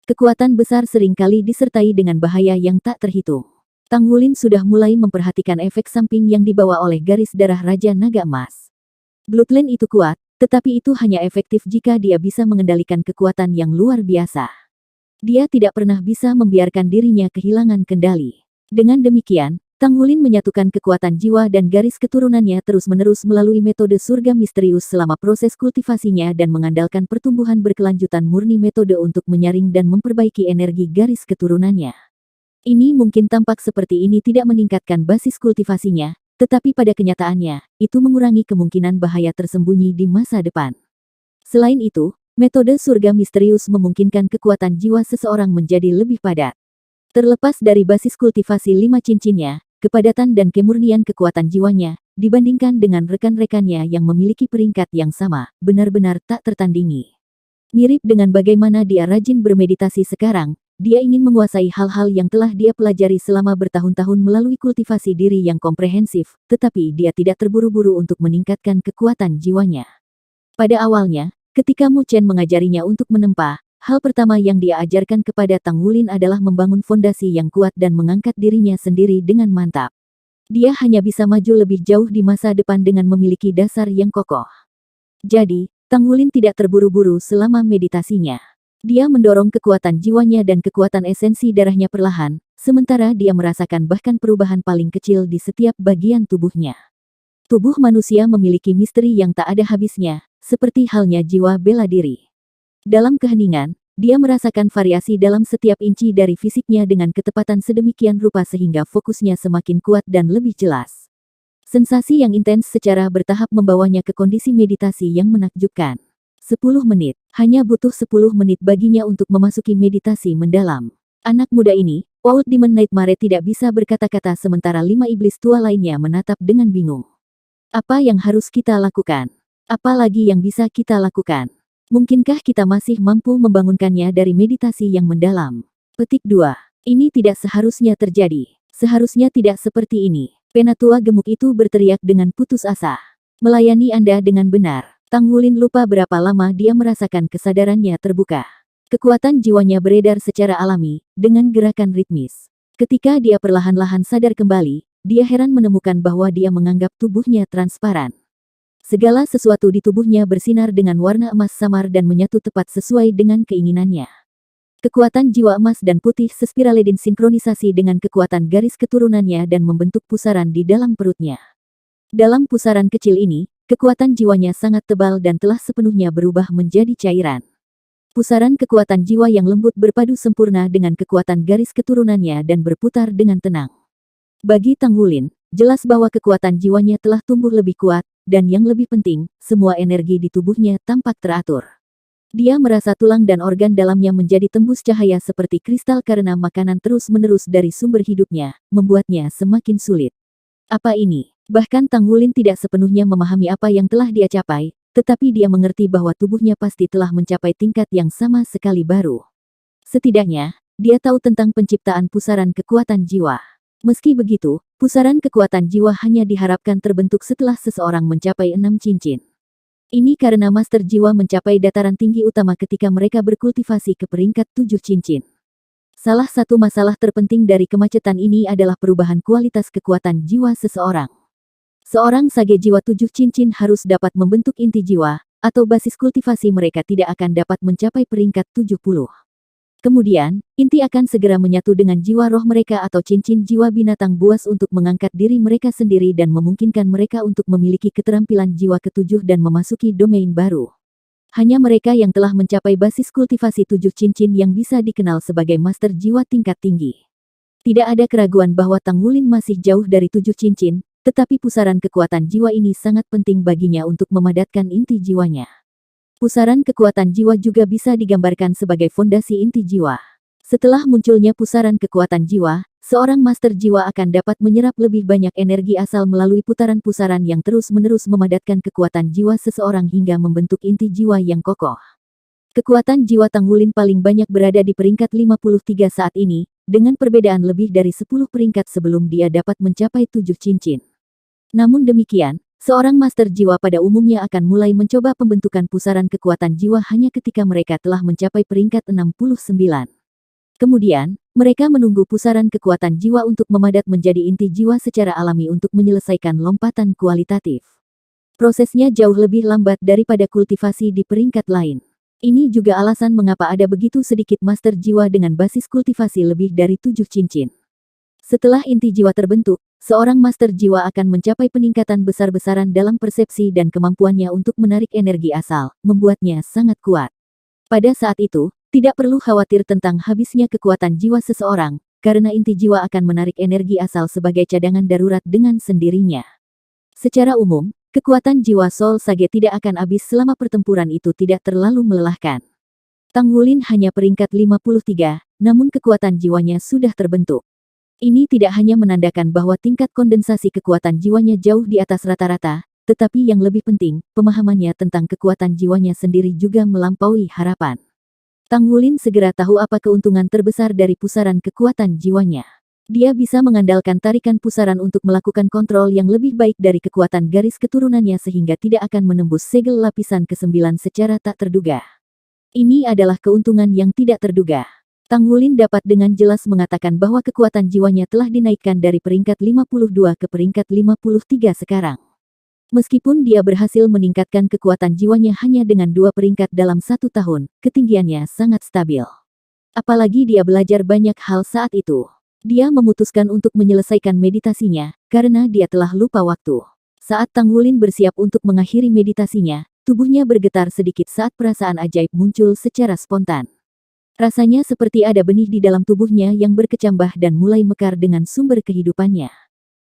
Kekuatan besar seringkali disertai dengan bahaya yang tak terhitung. Tang Wulin sudah mulai memperhatikan efek samping yang dibawa oleh garis darah Raja Naga Emas. Bloodline itu kuat, tetapi itu hanya efektif jika dia bisa mengendalikan kekuatan yang luar biasa. Dia tidak pernah bisa membiarkan dirinya kehilangan kendali. Dengan demikian, Tang Wulin menyatukan kekuatan jiwa dan garis keturunannya terus-menerus melalui metode surga misterius selama proses kultivasinya dan mengandalkan pertumbuhan berkelanjutan murni metode untuk menyaring dan memperbaiki energi garis keturunannya. Ini mungkin tampak seperti ini tidak meningkatkan basis kultivasinya, tetapi pada kenyataannya, itu mengurangi kemungkinan bahaya tersembunyi di masa depan. Selain itu, metode surga misterius memungkinkan kekuatan jiwa seseorang menjadi lebih padat. Terlepas dari basis kultivasi 5 cincinnya, kepadatan dan kemurnian kekuatan jiwanya, dibandingkan dengan rekan-rekannya yang memiliki peringkat yang sama, benar-benar tak tertandingi. Mirip dengan bagaimana dia rajin bermeditasi sekarang, dia ingin menguasai hal-hal yang telah dia pelajari selama bertahun-tahun melalui kultivasi diri yang komprehensif, tetapi dia tidak terburu-buru untuk meningkatkan kekuatan jiwanya. Pada awalnya, ketika Mu Chen mengajarinya untuk menempa, hal pertama yang dia ajarkan kepada Tang Wulin adalah membangun fondasi yang kuat dan mengangkat dirinya sendiri dengan mantap. Dia hanya bisa maju lebih jauh di masa depan dengan memiliki dasar yang kokoh. Jadi, Tang Wulin tidak terburu-buru selama meditasinya. Dia mendorong kekuatan jiwanya dan kekuatan esensi darahnya perlahan, sementara dia merasakan bahkan perubahan paling kecil di setiap bagian tubuhnya. Tubuh manusia memiliki misteri yang tak ada habisnya, seperti halnya jiwa bela diri. Dalam keheningan, dia merasakan variasi dalam setiap inci dari fisiknya dengan ketepatan sedemikian rupa sehingga fokusnya semakin kuat dan lebih jelas. Sensasi yang intens secara bertahap membawanya ke kondisi meditasi yang menakjubkan. 10 menit. Hanya butuh 10 menit baginya untuk memasuki meditasi mendalam. Anak muda ini, Old Demon Nightmare tidak bisa berkata-kata sementara 5 iblis tua lainnya menatap dengan bingung. Apa yang harus kita lakukan? Apa lagi yang bisa kita lakukan? Mungkinkah kita masih mampu membangunkannya dari meditasi yang mendalam? Petik 2. Ini tidak seharusnya terjadi. Seharusnya tidak seperti ini. Penatua gemuk itu berteriak dengan putus asa. Melayani Anda dengan benar. Tang Wulin lupa berapa lama dia merasakan kesadarannya terbuka. Kekuatan jiwanya beredar secara alami, dengan gerakan ritmis. Ketika dia perlahan-lahan sadar kembali, dia heran menemukan bahwa dia menganggap tubuhnya transparan. Segala sesuatu di tubuhnya bersinar dengan warna emas samar dan menyatu tepat sesuai dengan keinginannya. Kekuatan jiwa emas dan putih sespiraledin sinkronisasi dengan kekuatan garis keturunannya dan membentuk pusaran di dalam perutnya. Dalam pusaran kecil ini, kekuatan jiwanya sangat tebal dan telah sepenuhnya berubah menjadi cairan. Pusaran kekuatan jiwa yang lembut berpadu sempurna dengan kekuatan garis keturunannya dan berputar dengan tenang. Bagi Tang Wulin, jelas bahwa kekuatan jiwanya telah tumbuh lebih kuat, dan yang lebih penting, semua energi di tubuhnya tampak teratur. Dia merasa tulang dan organ dalamnya menjadi tembus cahaya seperti kristal karena makanan terus-menerus dari sumber hidupnya, membuatnya semakin sulit. Apa ini? Bahkan Tang Wulin tidak sepenuhnya memahami apa yang telah dia capai, tetapi dia mengerti bahwa tubuhnya pasti telah mencapai tingkat yang sama sekali baru. Setidaknya, dia tahu tentang penciptaan pusaran kekuatan jiwa. Meski begitu, pusaran kekuatan jiwa hanya diharapkan terbentuk setelah seseorang mencapai 6 cincin. Ini karena master jiwa mencapai dataran tinggi utama ketika mereka berkultivasi ke peringkat 7 cincin. Salah satu masalah terpenting dari kemacetan ini adalah perubahan kualitas kekuatan jiwa seseorang. Seorang sage jiwa 7 cincin harus dapat membentuk inti jiwa, atau basis kultivasi mereka tidak akan dapat mencapai peringkat 70. Kemudian, inti akan segera menyatu dengan jiwa roh mereka atau cincin jiwa binatang buas untuk mengangkat diri mereka sendiri dan memungkinkan mereka untuk memiliki keterampilan jiwa ketujuh dan memasuki domain baru. Hanya mereka yang telah mencapai basis kultivasi 7 cincin yang bisa dikenal sebagai master jiwa tingkat tinggi. Tidak ada keraguan bahwa Tang Wulin masih jauh dari 7 cincin, tetapi pusaran kekuatan jiwa ini sangat penting baginya untuk memadatkan inti jiwanya. Pusaran kekuatan jiwa juga bisa digambarkan sebagai fondasi inti jiwa. Setelah munculnya pusaran kekuatan jiwa, seorang master jiwa akan dapat menyerap lebih banyak energi asal melalui putaran pusaran yang terus-menerus memadatkan kekuatan jiwa seseorang hingga membentuk inti jiwa yang kokoh. Kekuatan jiwa Tang Wulin paling banyak berada di peringkat 53 saat ini, dengan perbedaan lebih dari 10 peringkat sebelum dia dapat mencapai 7 cincin. Namun demikian, seorang master jiwa pada umumnya akan mulai mencoba pembentukan pusaran kekuatan jiwa hanya ketika mereka telah mencapai peringkat 69. Kemudian, mereka menunggu pusaran kekuatan jiwa untuk memadat menjadi inti jiwa secara alami untuk menyelesaikan lompatan kualitatif. Prosesnya jauh lebih lambat daripada kultivasi di peringkat lain. Ini juga alasan mengapa ada begitu sedikit master jiwa dengan basis kultivasi lebih dari 7 cincin. Setelah inti jiwa terbentuk, seorang master jiwa akan mencapai peningkatan besar-besaran dalam persepsi dan kemampuannya untuk menarik energi asal, membuatnya sangat kuat. Pada saat itu, tidak perlu khawatir tentang habisnya kekuatan jiwa seseorang, karena inti jiwa akan menarik energi asal sebagai cadangan darurat dengan sendirinya. Secara umum, kekuatan jiwa Soul Sage tidak akan habis selama pertempuran itu tidak terlalu melelahkan. Tang Wulin hanya peringkat 53, namun kekuatan jiwanya sudah terbentuk. Ini tidak hanya menandakan bahwa tingkat kondensasi kekuatan jiwanya jauh di atas rata-rata, tetapi yang lebih penting, pemahamannya tentang kekuatan jiwanya sendiri juga melampaui harapan. Tang Wulin segera tahu apa keuntungan terbesar dari pusaran kekuatan jiwanya. Dia bisa mengandalkan tarikan pusaran untuk melakukan kontrol yang lebih baik dari kekuatan garis keturunannya sehingga tidak akan menembus segel lapisan ke-9 secara tak terduga. Ini adalah keuntungan yang tidak terduga. Tang Wulin dapat dengan jelas mengatakan bahwa kekuatan jiwanya telah dinaikkan dari peringkat 52 ke peringkat 53 sekarang. Meskipun dia berhasil meningkatkan kekuatan jiwanya hanya dengan 2 peringkat dalam 1 tahun, ketinggiannya sangat stabil. Apalagi dia belajar banyak hal saat itu. Dia memutuskan untuk menyelesaikan meditasinya, karena dia telah lupa waktu. Saat Tang Wulin bersiap untuk mengakhiri meditasinya, tubuhnya bergetar sedikit saat perasaan ajaib muncul secara spontan. Rasanya seperti ada benih di dalam tubuhnya yang berkecambah dan mulai mekar dengan sumber kehidupannya.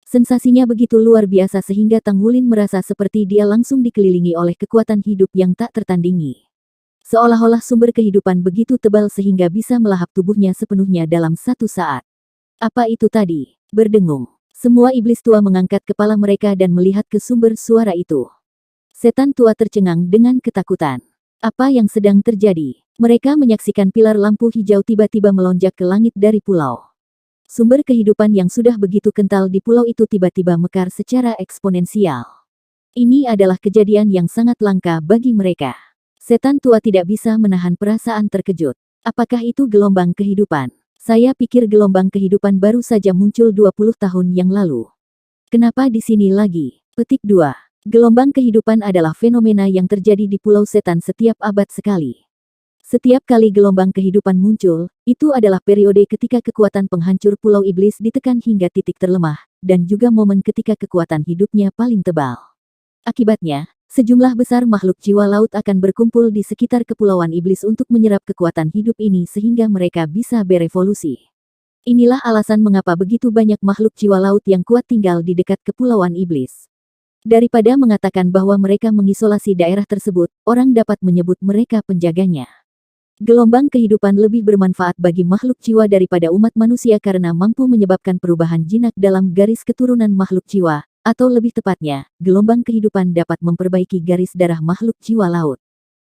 Sensasinya begitu luar biasa sehingga Tang Wulin merasa seperti dia langsung dikelilingi oleh kekuatan hidup yang tak tertandingi. Seolah-olah sumber kehidupan begitu tebal sehingga bisa melahap tubuhnya sepenuhnya dalam 1 saat. Apa itu tadi? Berdengung. Semua iblis tua mengangkat kepala mereka dan melihat ke sumber suara itu. Setan tua tercengang dengan ketakutan. Apa yang sedang terjadi? Mereka menyaksikan pilar lampu hijau tiba-tiba melonjak ke langit dari pulau. Sumber kehidupan yang sudah begitu kental di pulau itu tiba-tiba mekar secara eksponensial. Ini adalah kejadian yang sangat langka bagi mereka. Setan tua tidak bisa menahan perasaan terkejut. Apakah itu gelombang kehidupan? Saya pikir gelombang kehidupan baru saja muncul 20 tahun yang lalu. Kenapa di sini lagi? Petik 2. Gelombang kehidupan adalah fenomena yang terjadi di Pulau Setan setiap abad sekali. Setiap kali gelombang kehidupan muncul, itu adalah periode ketika kekuatan penghancur Pulau Iblis ditekan hingga titik terlemah, dan juga momen ketika kekuatan hidupnya paling tebal. Akibatnya, sejumlah besar makhluk jiwa laut akan berkumpul di sekitar Kepulauan Iblis untuk menyerap kekuatan hidup ini sehingga mereka bisa berevolusi. Inilah alasan mengapa begitu banyak makhluk jiwa laut yang kuat tinggal di dekat Kepulauan Iblis. Daripada mengatakan bahwa mereka mengisolasi daerah tersebut, orang dapat menyebut mereka penjaganya. Gelombang kehidupan lebih bermanfaat bagi makhluk jiwa daripada umat manusia karena mampu menyebabkan perubahan jinak dalam garis keturunan makhluk jiwa, atau lebih tepatnya, gelombang kehidupan dapat memperbaiki garis darah makhluk jiwa laut.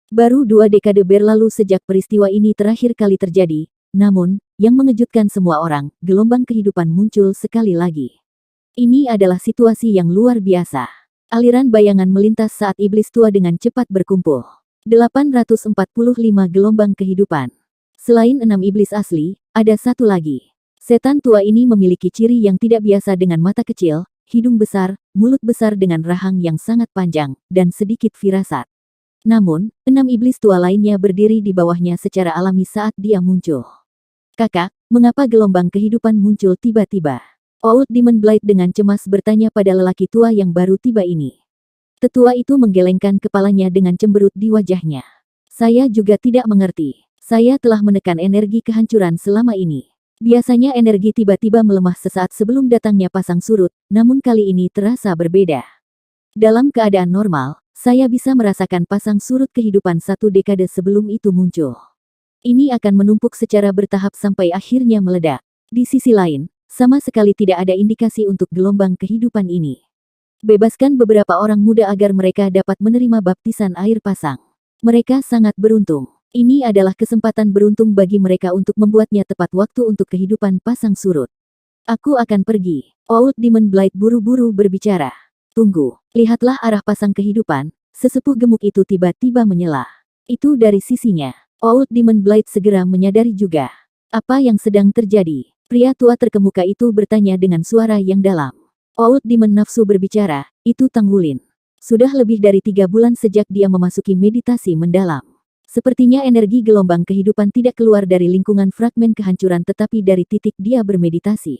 Baru 2 dekade berlalu sejak peristiwa ini terakhir kali terjadi, namun, yang mengejutkan semua orang, gelombang kehidupan muncul sekali lagi. Ini adalah situasi yang luar biasa. Aliran bayangan melintas saat iblis tua dengan cepat berkumpul. 845 gelombang kehidupan. Selain 6 iblis asli, ada satu lagi. Setan tua ini memiliki ciri yang tidak biasa dengan mata kecil, hidung besar, mulut besar dengan rahang yang sangat panjang, dan sedikit firasat. Namun, 6 iblis tua lainnya berdiri di bawahnya secara alami saat dia muncul. Kakak, mengapa gelombang kehidupan muncul tiba-tiba? Old Demon Blight dengan cemas bertanya pada lelaki tua yang baru tiba ini. Tetua itu menggelengkan kepalanya dengan cemberut di wajahnya. Saya juga tidak mengerti. Saya telah menekan energi kehancuran selama ini. Biasanya energi tiba-tiba melemah sesaat sebelum datangnya pasang surut, namun kali ini terasa berbeda. Dalam keadaan normal, saya bisa merasakan pasang surut kehidupan 1 dekade sebelum itu muncul. Ini akan menumpuk secara bertahap sampai akhirnya meledak. Di sisi lain, sama sekali tidak ada indikasi untuk gelombang kehidupan ini. Bebaskan beberapa orang muda agar mereka dapat menerima baptisan air pasang. Mereka sangat beruntung. Ini adalah kesempatan beruntung bagi mereka untuk membuatnya tepat waktu untuk kehidupan pasang surut. Aku akan pergi. Old Demon Blight buru-buru berbicara. Tunggu, lihatlah arah pasang kehidupan. Sesepuh gemuk itu tiba-tiba menyela. Itu dari sisinya. Old Demon Blight segera menyadari juga. Apa yang sedang terjadi? Pria tua terkemuka itu bertanya dengan suara yang dalam. Old Demon nafsu berbicara, itu Tang Wulin. Sudah lebih dari 3 bulan sejak dia memasuki meditasi mendalam. Sepertinya energi gelombang kehidupan tidak keluar dari lingkungan fragmen kehancuran tetapi dari titik dia bermeditasi.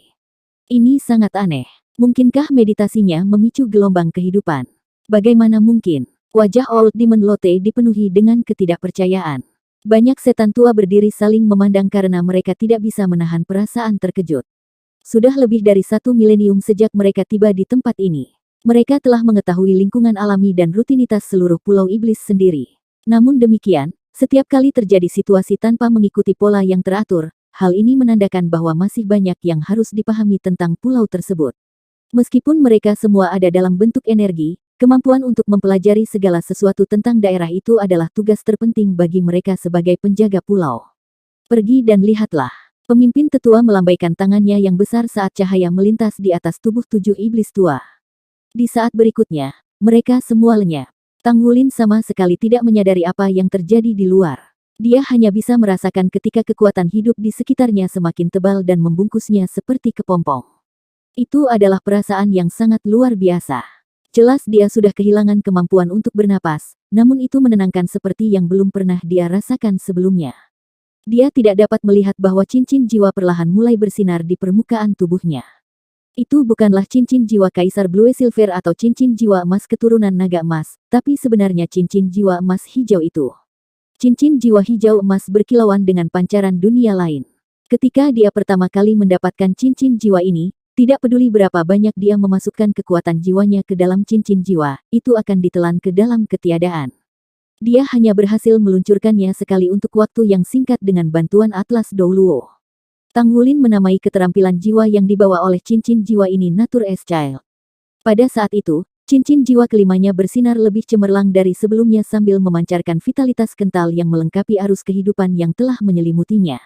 Ini sangat aneh. Mungkinkah meditasinya memicu gelombang kehidupan? Bagaimana mungkin? Wajah Old Demon Lotte dipenuhi dengan ketidakpercayaan. Banyak setan tua berdiri saling memandang karena mereka tidak bisa menahan perasaan terkejut. Sudah lebih dari 1 milenium sejak mereka tiba di tempat ini. Mereka telah mengetahui lingkungan alami dan rutinitas seluruh Pulau Iblis sendiri. Namun demikian, setiap kali terjadi situasi tanpa mengikuti pola yang teratur, hal ini menandakan bahwa masih banyak yang harus dipahami tentang pulau tersebut. Meskipun mereka semua ada dalam bentuk energi, kemampuan untuk mempelajari segala sesuatu tentang daerah itu adalah tugas terpenting bagi mereka sebagai penjaga pulau. Pergi dan lihatlah. Pemimpin tetua melambaikan tangannya yang besar saat cahaya melintas di atas tubuh 7 iblis tua. Di saat berikutnya, mereka semua lenyap. Tang Wulin sama sekali tidak menyadari apa yang terjadi di luar. Dia hanya bisa merasakan ketika kekuatan hidup di sekitarnya semakin tebal dan membungkusnya seperti kepompong. Itu adalah perasaan yang sangat luar biasa. Jelas dia sudah kehilangan kemampuan untuk bernapas, namun itu menenangkan seperti yang belum pernah dia rasakan sebelumnya. Dia tidak dapat melihat bahwa cincin jiwa perlahan mulai bersinar di permukaan tubuhnya. Itu bukanlah cincin jiwa Kaisar Blue Silver atau cincin jiwa emas keturunan naga emas, tapi sebenarnya cincin jiwa emas hijau itu. Cincin jiwa hijau emas berkilauan dengan pancaran dunia lain. Ketika dia pertama kali mendapatkan cincin jiwa ini, tidak peduli berapa banyak dia memasukkan kekuatan jiwanya ke dalam cincin jiwa, itu akan ditelan ke dalam ketiadaan. Dia hanya berhasil meluncurkannya sekali untuk waktu yang singkat dengan bantuan Atlas Douluo. Tang Wulin menamai keterampilan jiwa yang dibawa oleh cincin jiwa ini Nature as Child. Pada saat itu, cincin jiwa kelimanya bersinar lebih cemerlang dari sebelumnya sambil memancarkan vitalitas kental yang melengkapi arus kehidupan yang telah menyelimutinya.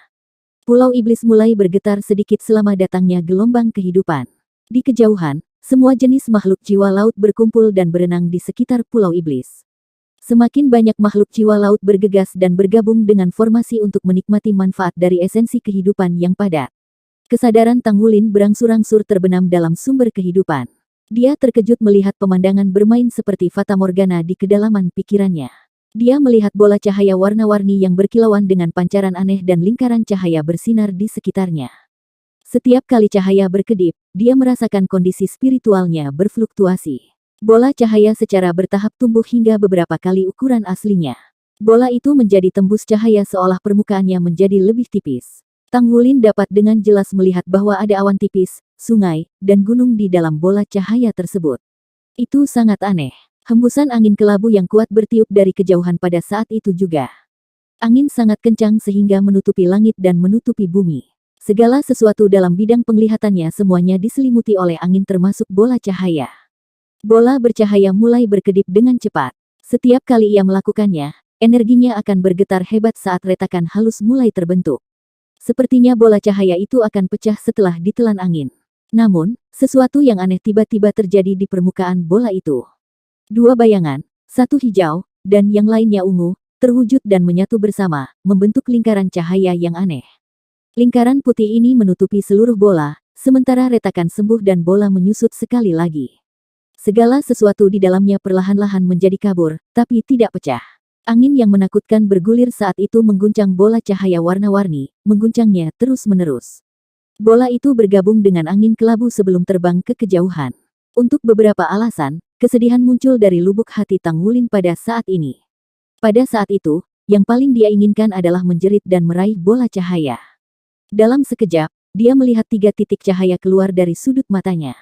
Pulau Iblis mulai bergetar sedikit selama datangnya gelombang kehidupan. Di kejauhan, semua jenis makhluk jiwa laut berkumpul dan berenang di sekitar Pulau Iblis. Semakin banyak makhluk jiwa laut bergegas dan bergabung dengan formasi untuk menikmati manfaat dari esensi kehidupan yang padat. Kesadaran Tang Wulin berangsur-angsur terbenam dalam sumber kehidupan. Dia terkejut melihat pemandangan bermain seperti fata morgana di kedalaman pikirannya. Dia melihat bola cahaya warna-warni yang berkilauan dengan pancaran aneh dan lingkaran cahaya bersinar di sekitarnya. Setiap kali cahaya berkedip, dia merasakan kondisi spiritualnya berfluktuasi. Bola cahaya secara bertahap tumbuh hingga beberapa kali ukuran aslinya. Bola itu menjadi tembus cahaya seolah permukaannya menjadi lebih tipis. Tang Wulin dapat dengan jelas melihat bahwa ada awan tipis, sungai, dan gunung di dalam bola cahaya tersebut. Itu sangat aneh. Hembusan angin kelabu yang kuat bertiup dari kejauhan pada saat itu juga. Angin sangat kencang sehingga menutupi langit dan menutupi bumi. Segala sesuatu dalam bidang penglihatannya semuanya diselimuti oleh angin termasuk bola cahaya. Bola bercahaya mulai berkedip dengan cepat. Setiap kali ia melakukannya, energinya akan bergetar hebat saat retakan halus mulai terbentuk. Sepertinya bola cahaya itu akan pecah setelah ditelan angin. Namun, sesuatu yang aneh tiba-tiba terjadi di permukaan bola itu. Dua bayangan, satu hijau, dan yang lainnya ungu, terwujud dan menyatu bersama, membentuk lingkaran cahaya yang aneh. Lingkaran putih ini menutupi seluruh bola, sementara retakan sembuh dan bola menyusut sekali lagi. Segala sesuatu di dalamnya perlahan-lahan menjadi kabur, tapi tidak pecah. Angin yang menakutkan bergulir saat itu mengguncang bola cahaya warna-warni, mengguncangnya terus-menerus. Bola itu bergabung dengan angin kelabu sebelum terbang ke kejauhan. Untuk beberapa alasan, kesedihan muncul dari lubuk hati Tang Wulin pada saat ini. Pada saat itu, yang paling dia inginkan adalah menjerit dan meraih bola cahaya. Dalam sekejap, dia melihat 3 titik cahaya keluar dari sudut matanya.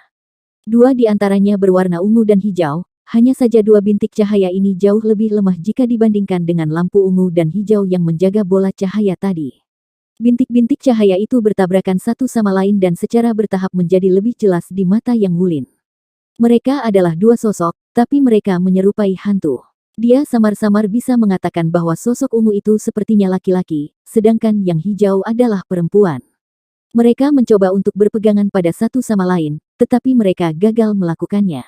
2 di antaranya berwarna ungu dan hijau, hanya saja 2 bintik cahaya ini jauh lebih lemah jika dibandingkan dengan lampu ungu dan hijau yang menjaga bola cahaya tadi. Bintik-bintik cahaya itu bertabrakan satu sama lain dan secara bertahap menjadi lebih jelas di mata Yang Wulin. Mereka adalah 2 sosok, tapi mereka menyerupai hantu. Dia samar-samar bisa mengatakan bahwa sosok ungu itu sepertinya laki-laki, sedangkan yang hijau adalah perempuan. Mereka mencoba untuk berpegangan pada satu sama lain, tetapi mereka gagal melakukannya.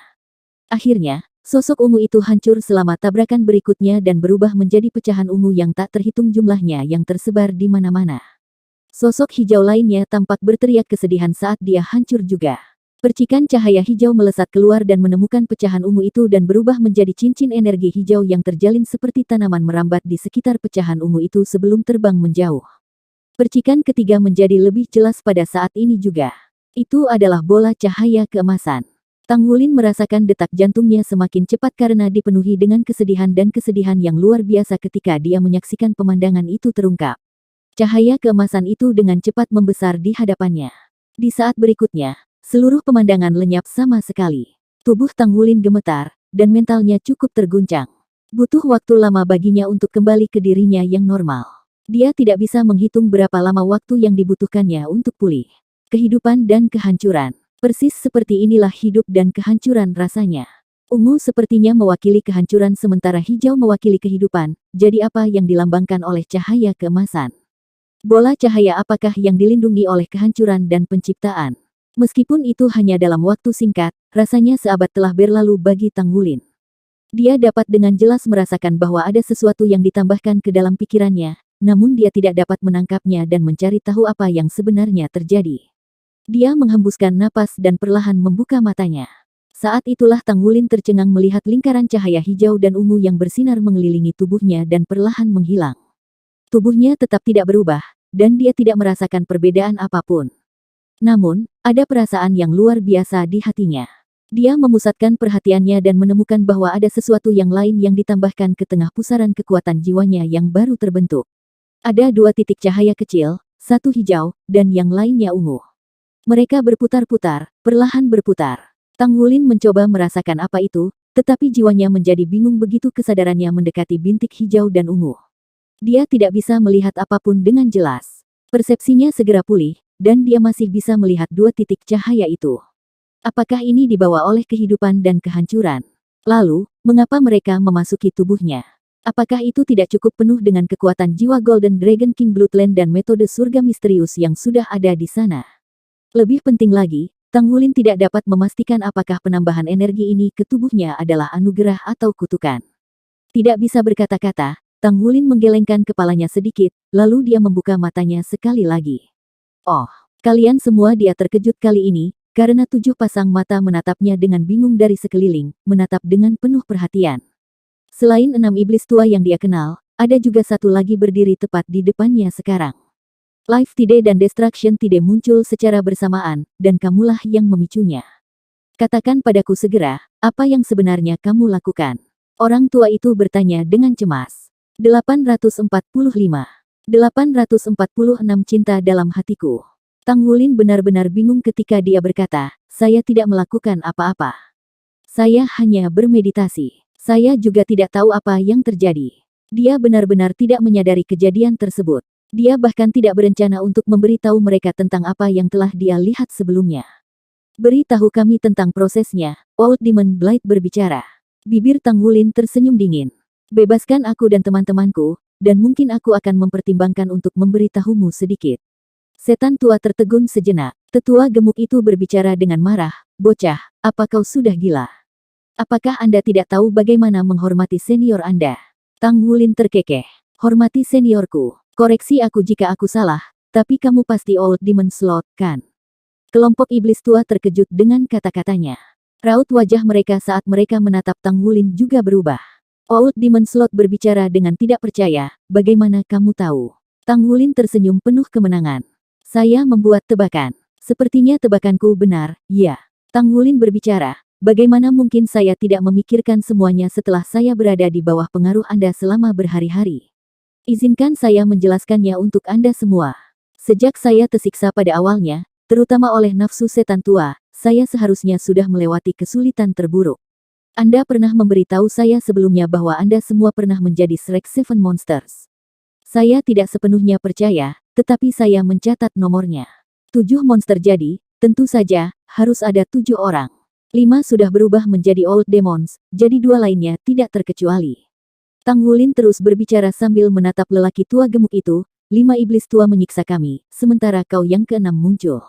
Akhirnya, sosok ungu itu hancur selama tabrakan berikutnya dan berubah menjadi pecahan ungu yang tak terhitung jumlahnya yang tersebar di mana-mana. Sosok hijau lainnya tampak berteriak kesedihan saat dia hancur juga. Percikan cahaya hijau melesat keluar dan menemukan pecahan ungu itu dan berubah menjadi cincin energi hijau yang terjalin seperti tanaman merambat di sekitar pecahan ungu itu sebelum terbang menjauh. Percikan ketiga menjadi lebih jelas pada saat ini juga. Itu adalah bola cahaya keemasan. Tang Wulin merasakan detak jantungnya semakin cepat karena dipenuhi dengan kesedihan dan kesedihan yang luar biasa ketika dia menyaksikan pemandangan itu terungkap. Cahaya keemasan itu dengan cepat membesar di hadapannya. Di saat berikutnya, seluruh pemandangan lenyap sama sekali. Tubuh Tang Wulin gemetar, dan mentalnya cukup terguncang. Butuh waktu lama baginya untuk kembali ke dirinya yang normal. Dia tidak bisa menghitung berapa lama waktu yang dibutuhkannya untuk pulih. Kehidupan dan kehancuran. Persis seperti inilah hidup dan kehancuran rasanya. Ungu sepertinya mewakili kehancuran sementara hijau mewakili kehidupan, jadi apa yang dilambangkan oleh cahaya keemasan? Bola cahaya apakah yang dilindungi oleh kehancuran dan penciptaan? Meskipun itu hanya dalam waktu singkat, rasanya seabad telah berlalu bagi Tang Wulin. Dia dapat dengan jelas merasakan bahwa ada sesuatu yang ditambahkan ke dalam pikirannya, namun dia tidak dapat menangkapnya dan mencari tahu apa yang sebenarnya terjadi. Dia menghembuskan napas dan perlahan membuka matanya. Saat itulah Tang Wulin tercengang melihat lingkaran cahaya hijau dan ungu yang bersinar mengelilingi tubuhnya dan perlahan menghilang. Tubuhnya tetap tidak berubah, dan dia tidak merasakan perbedaan apapun. Namun, ada perasaan yang luar biasa di hatinya. Dia memusatkan perhatiannya dan menemukan bahwa ada sesuatu yang lain yang ditambahkan ke tengah pusaran kekuatan jiwanya yang baru terbentuk. Ada 2 titik cahaya kecil, satu hijau, dan yang lainnya ungu. Mereka berputar-putar, perlahan berputar. Tang Wulin mencoba merasakan apa itu, tetapi jiwanya menjadi bingung begitu kesadarannya mendekati bintik hijau dan ungu. Dia tidak bisa melihat apapun dengan jelas. Persepsinya segera pulih, dan dia masih bisa melihat dua titik cahaya itu. Apakah ini dibawa oleh kehidupan dan kehancuran? Lalu, mengapa mereka memasuki tubuhnya? Apakah itu tidak cukup penuh dengan kekuatan jiwa Golden Dragon King Bloodline dan metode surga misterius yang sudah ada di sana? Lebih penting lagi, Tang Wulin tidak dapat memastikan apakah penambahan energi ini ke tubuhnya adalah anugerah atau kutukan. Tidak bisa berkata-kata, Tang Wulin menggelengkan kepalanya sedikit, lalu dia membuka matanya sekali lagi. Oh, kalian semua, dia terkejut kali ini, karena 7 pasang mata menatapnya dengan bingung dari sekeliling, menatap dengan penuh perhatian. Selain 6 iblis tua yang dia kenal, ada juga satu lagi berdiri tepat di depannya sekarang. Life Tide dan Destruction Tide muncul secara bersamaan, dan kamulah yang memicunya. Katakan padaku segera, apa yang sebenarnya kamu lakukan? Orang tua itu bertanya dengan cemas. 845. 846 cinta dalam hatiku. Tang Wulin benar-benar bingung ketika dia berkata, saya tidak melakukan apa-apa. Saya hanya bermeditasi. Saya juga tidak tahu apa yang terjadi. Dia benar-benar tidak menyadari kejadian tersebut. Dia bahkan tidak berencana untuk memberitahu mereka tentang apa yang telah dia lihat sebelumnya. Beritahu kami tentang prosesnya, Old Demon Blight berbicara. Bibir Tang Wulin tersenyum dingin. Bebaskan aku dan teman-temanku, dan mungkin aku akan mempertimbangkan untuk memberitahumu sedikit. Setan tua tertegun sejenak. Tetua gemuk itu berbicara dengan marah, bocah, apa kau sudah gila? Apakah Anda tidak tahu bagaimana menghormati senior Anda? Tang Wulin terkekeh. Hormati seniorku. Koreksi aku jika aku salah, tapi kamu pasti Old Demon Slot, kan? Kelompok iblis tua terkejut dengan kata-katanya. Raut wajah mereka saat mereka menatap Tang Wulin juga berubah. Old Demon Slot berbicara dengan tidak percaya, bagaimana kamu tahu? Tang Wulin tersenyum penuh kemenangan. Saya membuat tebakan. Sepertinya tebakanku benar, ya. Tang Wulin berbicara, bagaimana mungkin saya tidak memikirkan semuanya setelah saya berada di bawah pengaruh Anda selama berhari-hari. Izinkan saya menjelaskannya untuk Anda semua. Sejak saya tersiksa pada awalnya, terutama oleh nafsu setan tua, saya seharusnya sudah melewati kesulitan terburuk. Anda pernah memberitahu saya sebelumnya bahwa Anda semua pernah menjadi Shrek Seven Monsters. Saya tidak sepenuhnya percaya, tetapi saya mencatat nomornya. 7 monster jadi, tentu saja, harus ada 7 orang. 5 sudah berubah menjadi Old Demons, jadi 2 lainnya tidak terkecuali. Tang Wulin terus berbicara sambil menatap lelaki tua gemuk itu, 5 iblis tua menyiksa kami, sementara kau yang ke-6 muncul.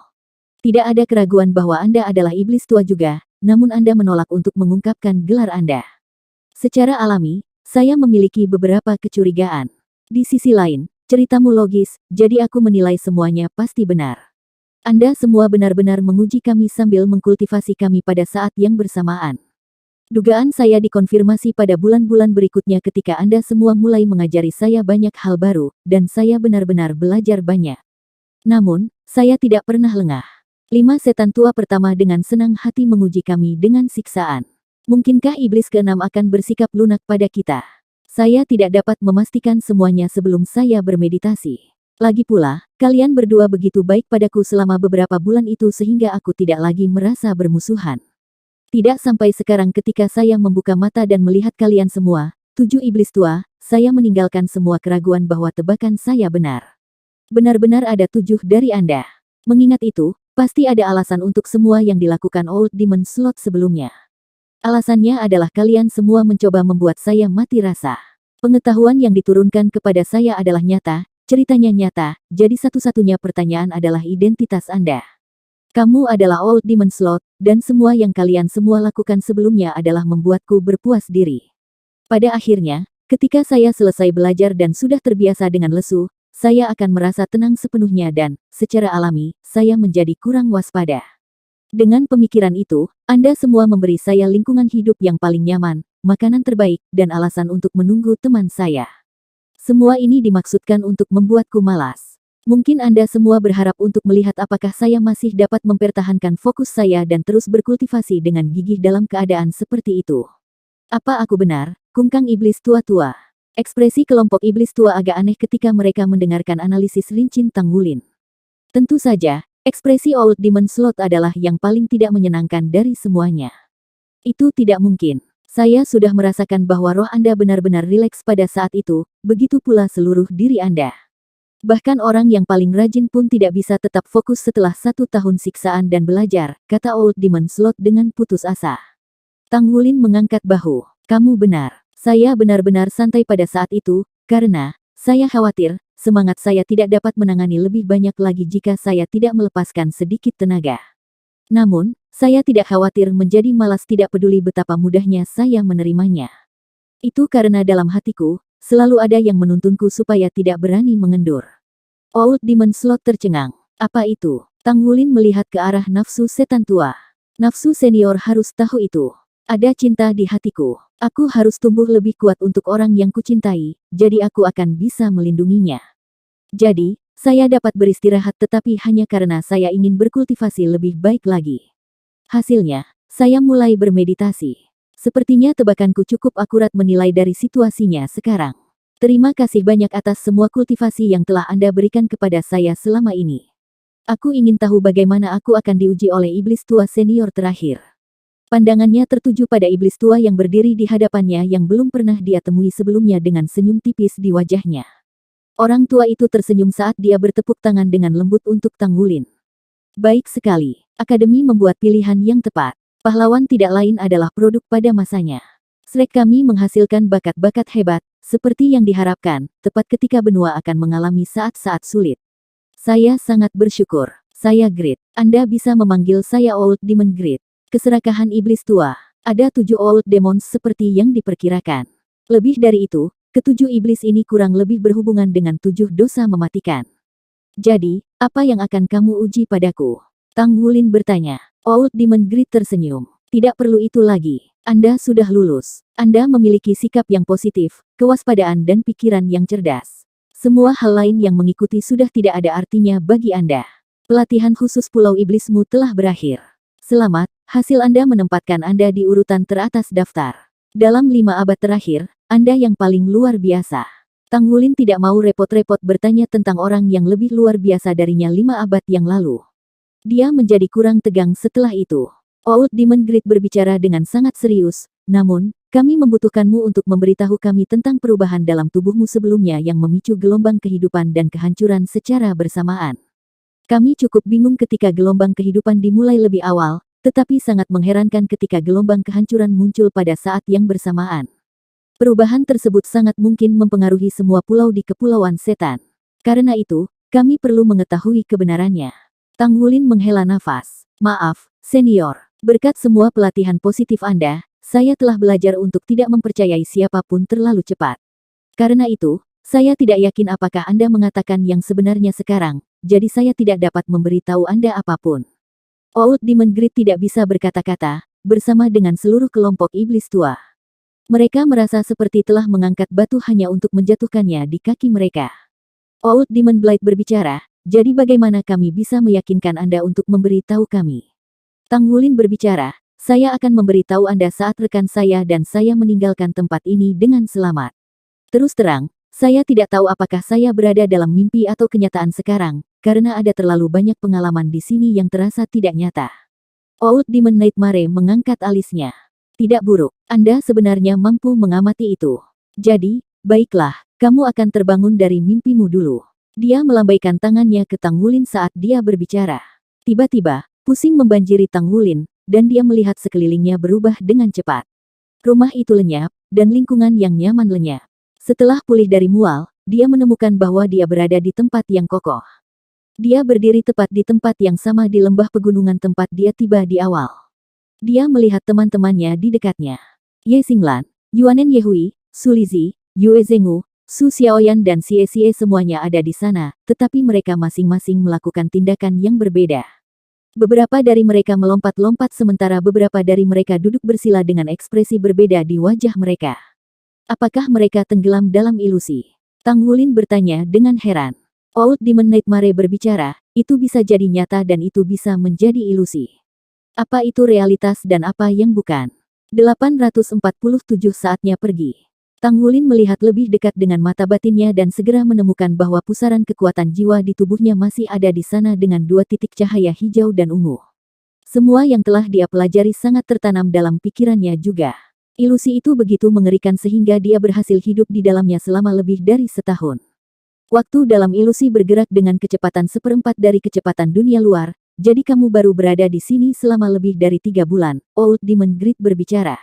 Tidak ada keraguan bahwa Anda adalah iblis tua juga, namun Anda menolak untuk mengungkapkan gelar Anda. Secara alami, saya memiliki beberapa kecurigaan. Di sisi lain, ceritamu logis, jadi aku menilai semuanya pasti benar. Anda semua benar-benar menguji kami sambil mengkultivasi kami pada saat yang bersamaan. Dugaan saya dikonfirmasi pada bulan-bulan berikutnya ketika Anda semua mulai mengajari saya banyak hal baru, dan saya benar-benar belajar banyak. Namun, saya tidak pernah lengah. 5 setan tua pertama dengan senang hati menguji kami dengan siksaan. Mungkinkah iblis ke-6 akan bersikap lunak pada kita? Saya tidak dapat memastikan semuanya sebelum saya bermeditasi. Lagi pula, kalian berdua begitu baik padaku selama beberapa bulan itu sehingga aku tidak lagi merasa bermusuhan. Tidak sampai sekarang ketika saya membuka mata dan melihat kalian semua, 7 iblis tua, saya meninggalkan semua keraguan bahwa tebakan saya benar. Benar-benar ada 7 dari Anda. Mengingat itu, pasti ada alasan untuk semua yang dilakukan Old Demon Slot sebelumnya. Alasannya adalah kalian semua mencoba membuat saya mati rasa. Pengetahuan yang diturunkan kepada saya adalah nyata, ceritanya nyata, jadi satu-satunya pertanyaan adalah identitas Anda. Kamu adalah Old Demon Slot, dan semua yang kalian semua lakukan sebelumnya adalah membuatku berpuas diri. Pada akhirnya, ketika saya selesai belajar dan sudah terbiasa dengan lesu, saya akan merasa tenang sepenuhnya dan, secara alami, saya menjadi kurang waspada. Dengan pemikiran itu, Anda semua memberi saya lingkungan hidup yang paling nyaman, makanan terbaik, dan alasan untuk menunggu teman saya. Semua ini dimaksudkan untuk membuatku malas. Mungkin Anda semua berharap untuk melihat apakah saya masih dapat mempertahankan fokus saya dan terus berkultivasi dengan gigih dalam keadaan seperti itu. Apa aku benar, kungkang iblis tua-tua? Ekspresi kelompok iblis tua agak aneh ketika mereka mendengarkan analisis rinci Tang Wulin. Tentu saja, ekspresi Old Demon Slot adalah yang paling tidak menyenangkan dari semuanya. Itu tidak mungkin. Saya sudah merasakan bahwa roh Anda benar-benar rileks pada saat itu, begitu pula seluruh diri Anda. Bahkan orang yang paling rajin pun tidak bisa tetap fokus setelah 1 tahun siksaan dan belajar, kata Old Demon Slot dengan putus asa. Tang Wulin mengangkat bahu. Kamu benar. Saya benar-benar santai pada saat itu, karena saya khawatir semangat saya tidak dapat menangani lebih banyak lagi jika saya tidak melepaskan sedikit tenaga. Namun, saya tidak khawatir menjadi malas tidak peduli betapa mudahnya saya menerimanya. Itu karena dalam hatiku, selalu ada yang menuntunku supaya tidak berani mengendur. Old Demon Slot tercengang. Apa itu? Tang Wulin melihat ke arah nafsu setan tua. Nafsu senior harus tahu itu. Ada cinta di hatiku. Aku harus tumbuh lebih kuat untuk orang yang kucintai, jadi aku akan bisa melindunginya. Jadi, saya dapat beristirahat tetapi hanya karena saya ingin berkultivasi lebih baik lagi. Hasilnya, saya mulai bermeditasi. Sepertinya tebakanku cukup akurat menilai dari situasinya sekarang. Terima kasih banyak atas semua kultivasi yang telah Anda berikan kepada saya selama ini. Aku ingin tahu bagaimana aku akan diuji oleh iblis tua senior terakhir. Pandangannya tertuju pada iblis tua yang berdiri di hadapannya yang belum pernah dia temui sebelumnya dengan senyum tipis di wajahnya. Orang tua itu tersenyum saat dia bertepuk tangan dengan lembut untuk Tang Wulin. Baik sekali, Akademi membuat pilihan yang tepat. Pahlawan tidak lain adalah produk pada masanya. Shrek kami menghasilkan bakat-bakat hebat, seperti yang diharapkan, tepat ketika benua akan mengalami saat-saat sulit. Saya sangat bersyukur. Saya Grid. Anda bisa memanggil saya Old Demon Grid. Keserakahan iblis tua. Ada 7 Old Demons seperti yang diperkirakan. Lebih dari itu, ketujuh iblis ini kurang lebih berhubungan dengan 7 dosa mematikan. Jadi, apa yang akan kamu uji padaku? Tang Wulin bertanya. Old Demon Grid tersenyum. Tidak perlu itu lagi. Anda sudah lulus. Anda memiliki sikap yang positif, kewaspadaan dan pikiran yang cerdas. Semua hal lain yang mengikuti sudah tidak ada artinya bagi Anda. Pelatihan khusus Pulau Iblismu telah berakhir. Selamat, hasil Anda menempatkan Anda di urutan teratas daftar. Dalam 5 abad terakhir, Anda yang paling luar biasa. Tang Wulin tidak mau repot-repot bertanya tentang orang yang lebih luar biasa darinya 5 abad yang lalu. Dia menjadi kurang tegang setelah itu. Old Demon Grid berbicara dengan sangat serius, namun, kami membutuhkanmu untuk memberitahu kami tentang perubahan dalam tubuhmu sebelumnya yang memicu gelombang kehidupan dan kehancuran secara bersamaan. Kami cukup bingung ketika gelombang kehidupan dimulai lebih awal, tetapi sangat mengherankan ketika gelombang kehancuran muncul pada saat yang bersamaan. Perubahan tersebut sangat mungkin mempengaruhi semua pulau di Kepulauan Setan. Karena itu, kami perlu mengetahui kebenarannya. Tang Wulin menghela nafas. Maaf, senior. Berkat semua pelatihan positif Anda, saya telah belajar untuk tidak mempercayai siapapun terlalu cepat. Karena itu, saya tidak yakin apakah Anda mengatakan yang sebenarnya sekarang, jadi saya tidak dapat memberitahu Anda apapun. Old Demon Grid tidak bisa berkata-kata, bersama dengan seluruh kelompok iblis tua. Mereka merasa seperti telah mengangkat batu hanya untuk menjatuhkannya di kaki mereka. Old Demon Blight berbicara, jadi bagaimana kami bisa meyakinkan Anda untuk memberitahu kami? Tang Wulin berbicara, saya akan memberitahu Anda saat rekan saya dan saya meninggalkan tempat ini dengan selamat. Terus terang, saya tidak tahu apakah saya berada dalam mimpi atau kenyataan sekarang, karena ada terlalu banyak pengalaman di sini yang terasa tidak nyata. Old Demon Nightmare mengangkat alisnya. Tidak buruk, Anda sebenarnya mampu mengamati itu. Jadi, baiklah, kamu akan terbangun dari mimpimu dulu. Dia melambaikan tangannya ke Tang Wulin saat dia berbicara. Tiba-tiba, pusing membanjiri Tang Wulin, dan dia melihat sekelilingnya berubah dengan cepat. Rumah itu lenyap, dan lingkungan yang nyaman lenyap. Setelah pulih dari mual, dia menemukan bahwa dia berada di tempat yang kokoh. Dia berdiri tepat di tempat yang sama di lembah pegunungan tempat dia tiba di awal. Dia melihat teman-temannya di dekatnya. Ye Xinglan, Yuanen Yehui, Su Lizi, Yue Zhengu, Su Xiaoyan dan Xie Xie semuanya ada di sana, tetapi mereka masing-masing melakukan tindakan yang berbeda. Beberapa dari mereka melompat-lompat sementara beberapa dari mereka duduk bersila dengan ekspresi berbeda di wajah mereka. Apakah mereka tenggelam dalam ilusi? Tang Wulin bertanya dengan heran. Old Demon Nightmare berbicara, itu bisa jadi nyata dan itu bisa menjadi ilusi. Apa itu realitas dan apa yang bukan? 847 saatnya pergi. Tang Wulin melihat lebih dekat dengan mata batinnya dan segera menemukan bahwa pusaran kekuatan jiwa di tubuhnya masih ada di sana dengan 2 titik cahaya hijau dan ungu. Semua yang telah dia pelajari sangat tertanam dalam pikirannya juga. Ilusi itu begitu mengerikan sehingga dia berhasil hidup di dalamnya selama lebih dari setahun. Waktu dalam ilusi bergerak dengan kecepatan seperempat dari kecepatan dunia luar, jadi kamu baru berada di sini selama lebih dari 3 bulan, Old Demon Grid berbicara.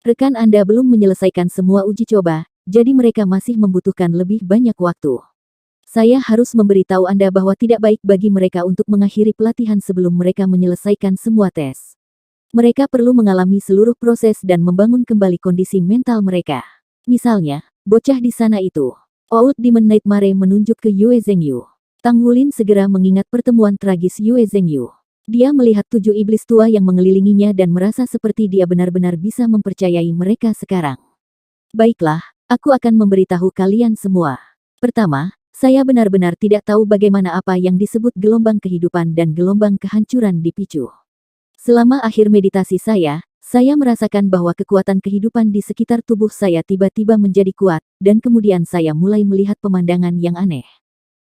Rekan Anda belum menyelesaikan semua uji coba, jadi mereka masih membutuhkan lebih banyak waktu. Saya harus memberitahu Anda bahwa tidak baik bagi mereka untuk mengakhiri pelatihan sebelum mereka menyelesaikan semua tes. Mereka perlu mengalami seluruh proses dan membangun kembali kondisi mental mereka. Misalnya, bocah di sana itu. Old Demon Nightmare menunjuk ke Yue Zhengyu. Tang Wulin segera mengingat pertemuan tragis Yue Zhengyu. Dia melihat 7 iblis tua yang mengelilinginya dan merasa seperti dia benar-benar bisa mempercayai mereka sekarang. Baiklah, aku akan memberitahu kalian semua. Pertama, saya benar-benar tidak tahu bagaimana apa yang disebut gelombang kehidupan dan gelombang kehancuran dipicu. Selama akhir meditasi saya merasakan bahwa kekuatan kehidupan di sekitar tubuh saya tiba-tiba menjadi kuat, dan kemudian saya mulai melihat pemandangan yang aneh.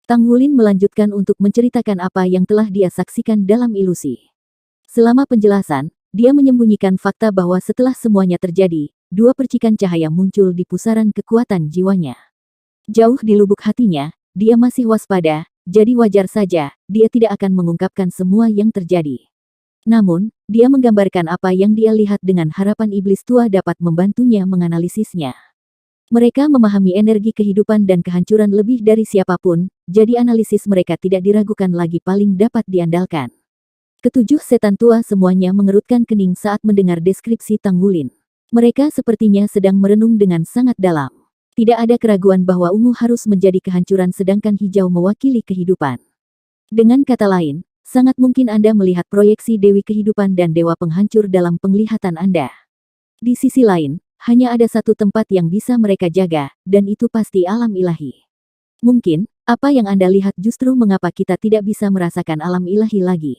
Tang Wulin melanjutkan untuk menceritakan apa yang telah dia saksikan dalam ilusi. Selama penjelasan, dia menyembunyikan fakta bahwa setelah semuanya terjadi, 2 percikan cahaya muncul di pusaran kekuatan jiwanya. Jauh di lubuk hatinya, dia masih waspada, jadi wajar saja, dia tidak akan mengungkapkan semua yang terjadi. Namun, dia menggambarkan apa yang dia lihat dengan harapan iblis tua dapat membantunya menganalisisnya. Mereka memahami energi kehidupan dan kehancuran lebih dari siapapun, jadi analisis mereka tidak diragukan lagi paling dapat diandalkan. Ketujuh setan tua semuanya mengerutkan kening saat mendengar deskripsi Tang Wulin. Mereka sepertinya sedang merenung dengan sangat dalam. Tidak ada keraguan bahwa ungu harus menjadi kehancuran sedangkan hijau mewakili kehidupan. Dengan kata lain, sangat mungkin Anda melihat proyeksi Dewi Kehidupan dan Dewa Penghancur dalam penglihatan Anda. Di sisi lain, hanya ada satu tempat yang bisa mereka jaga, dan itu pasti alam ilahi. Mungkin, apa yang Anda lihat justru mengapa kita tidak bisa merasakan alam ilahi lagi.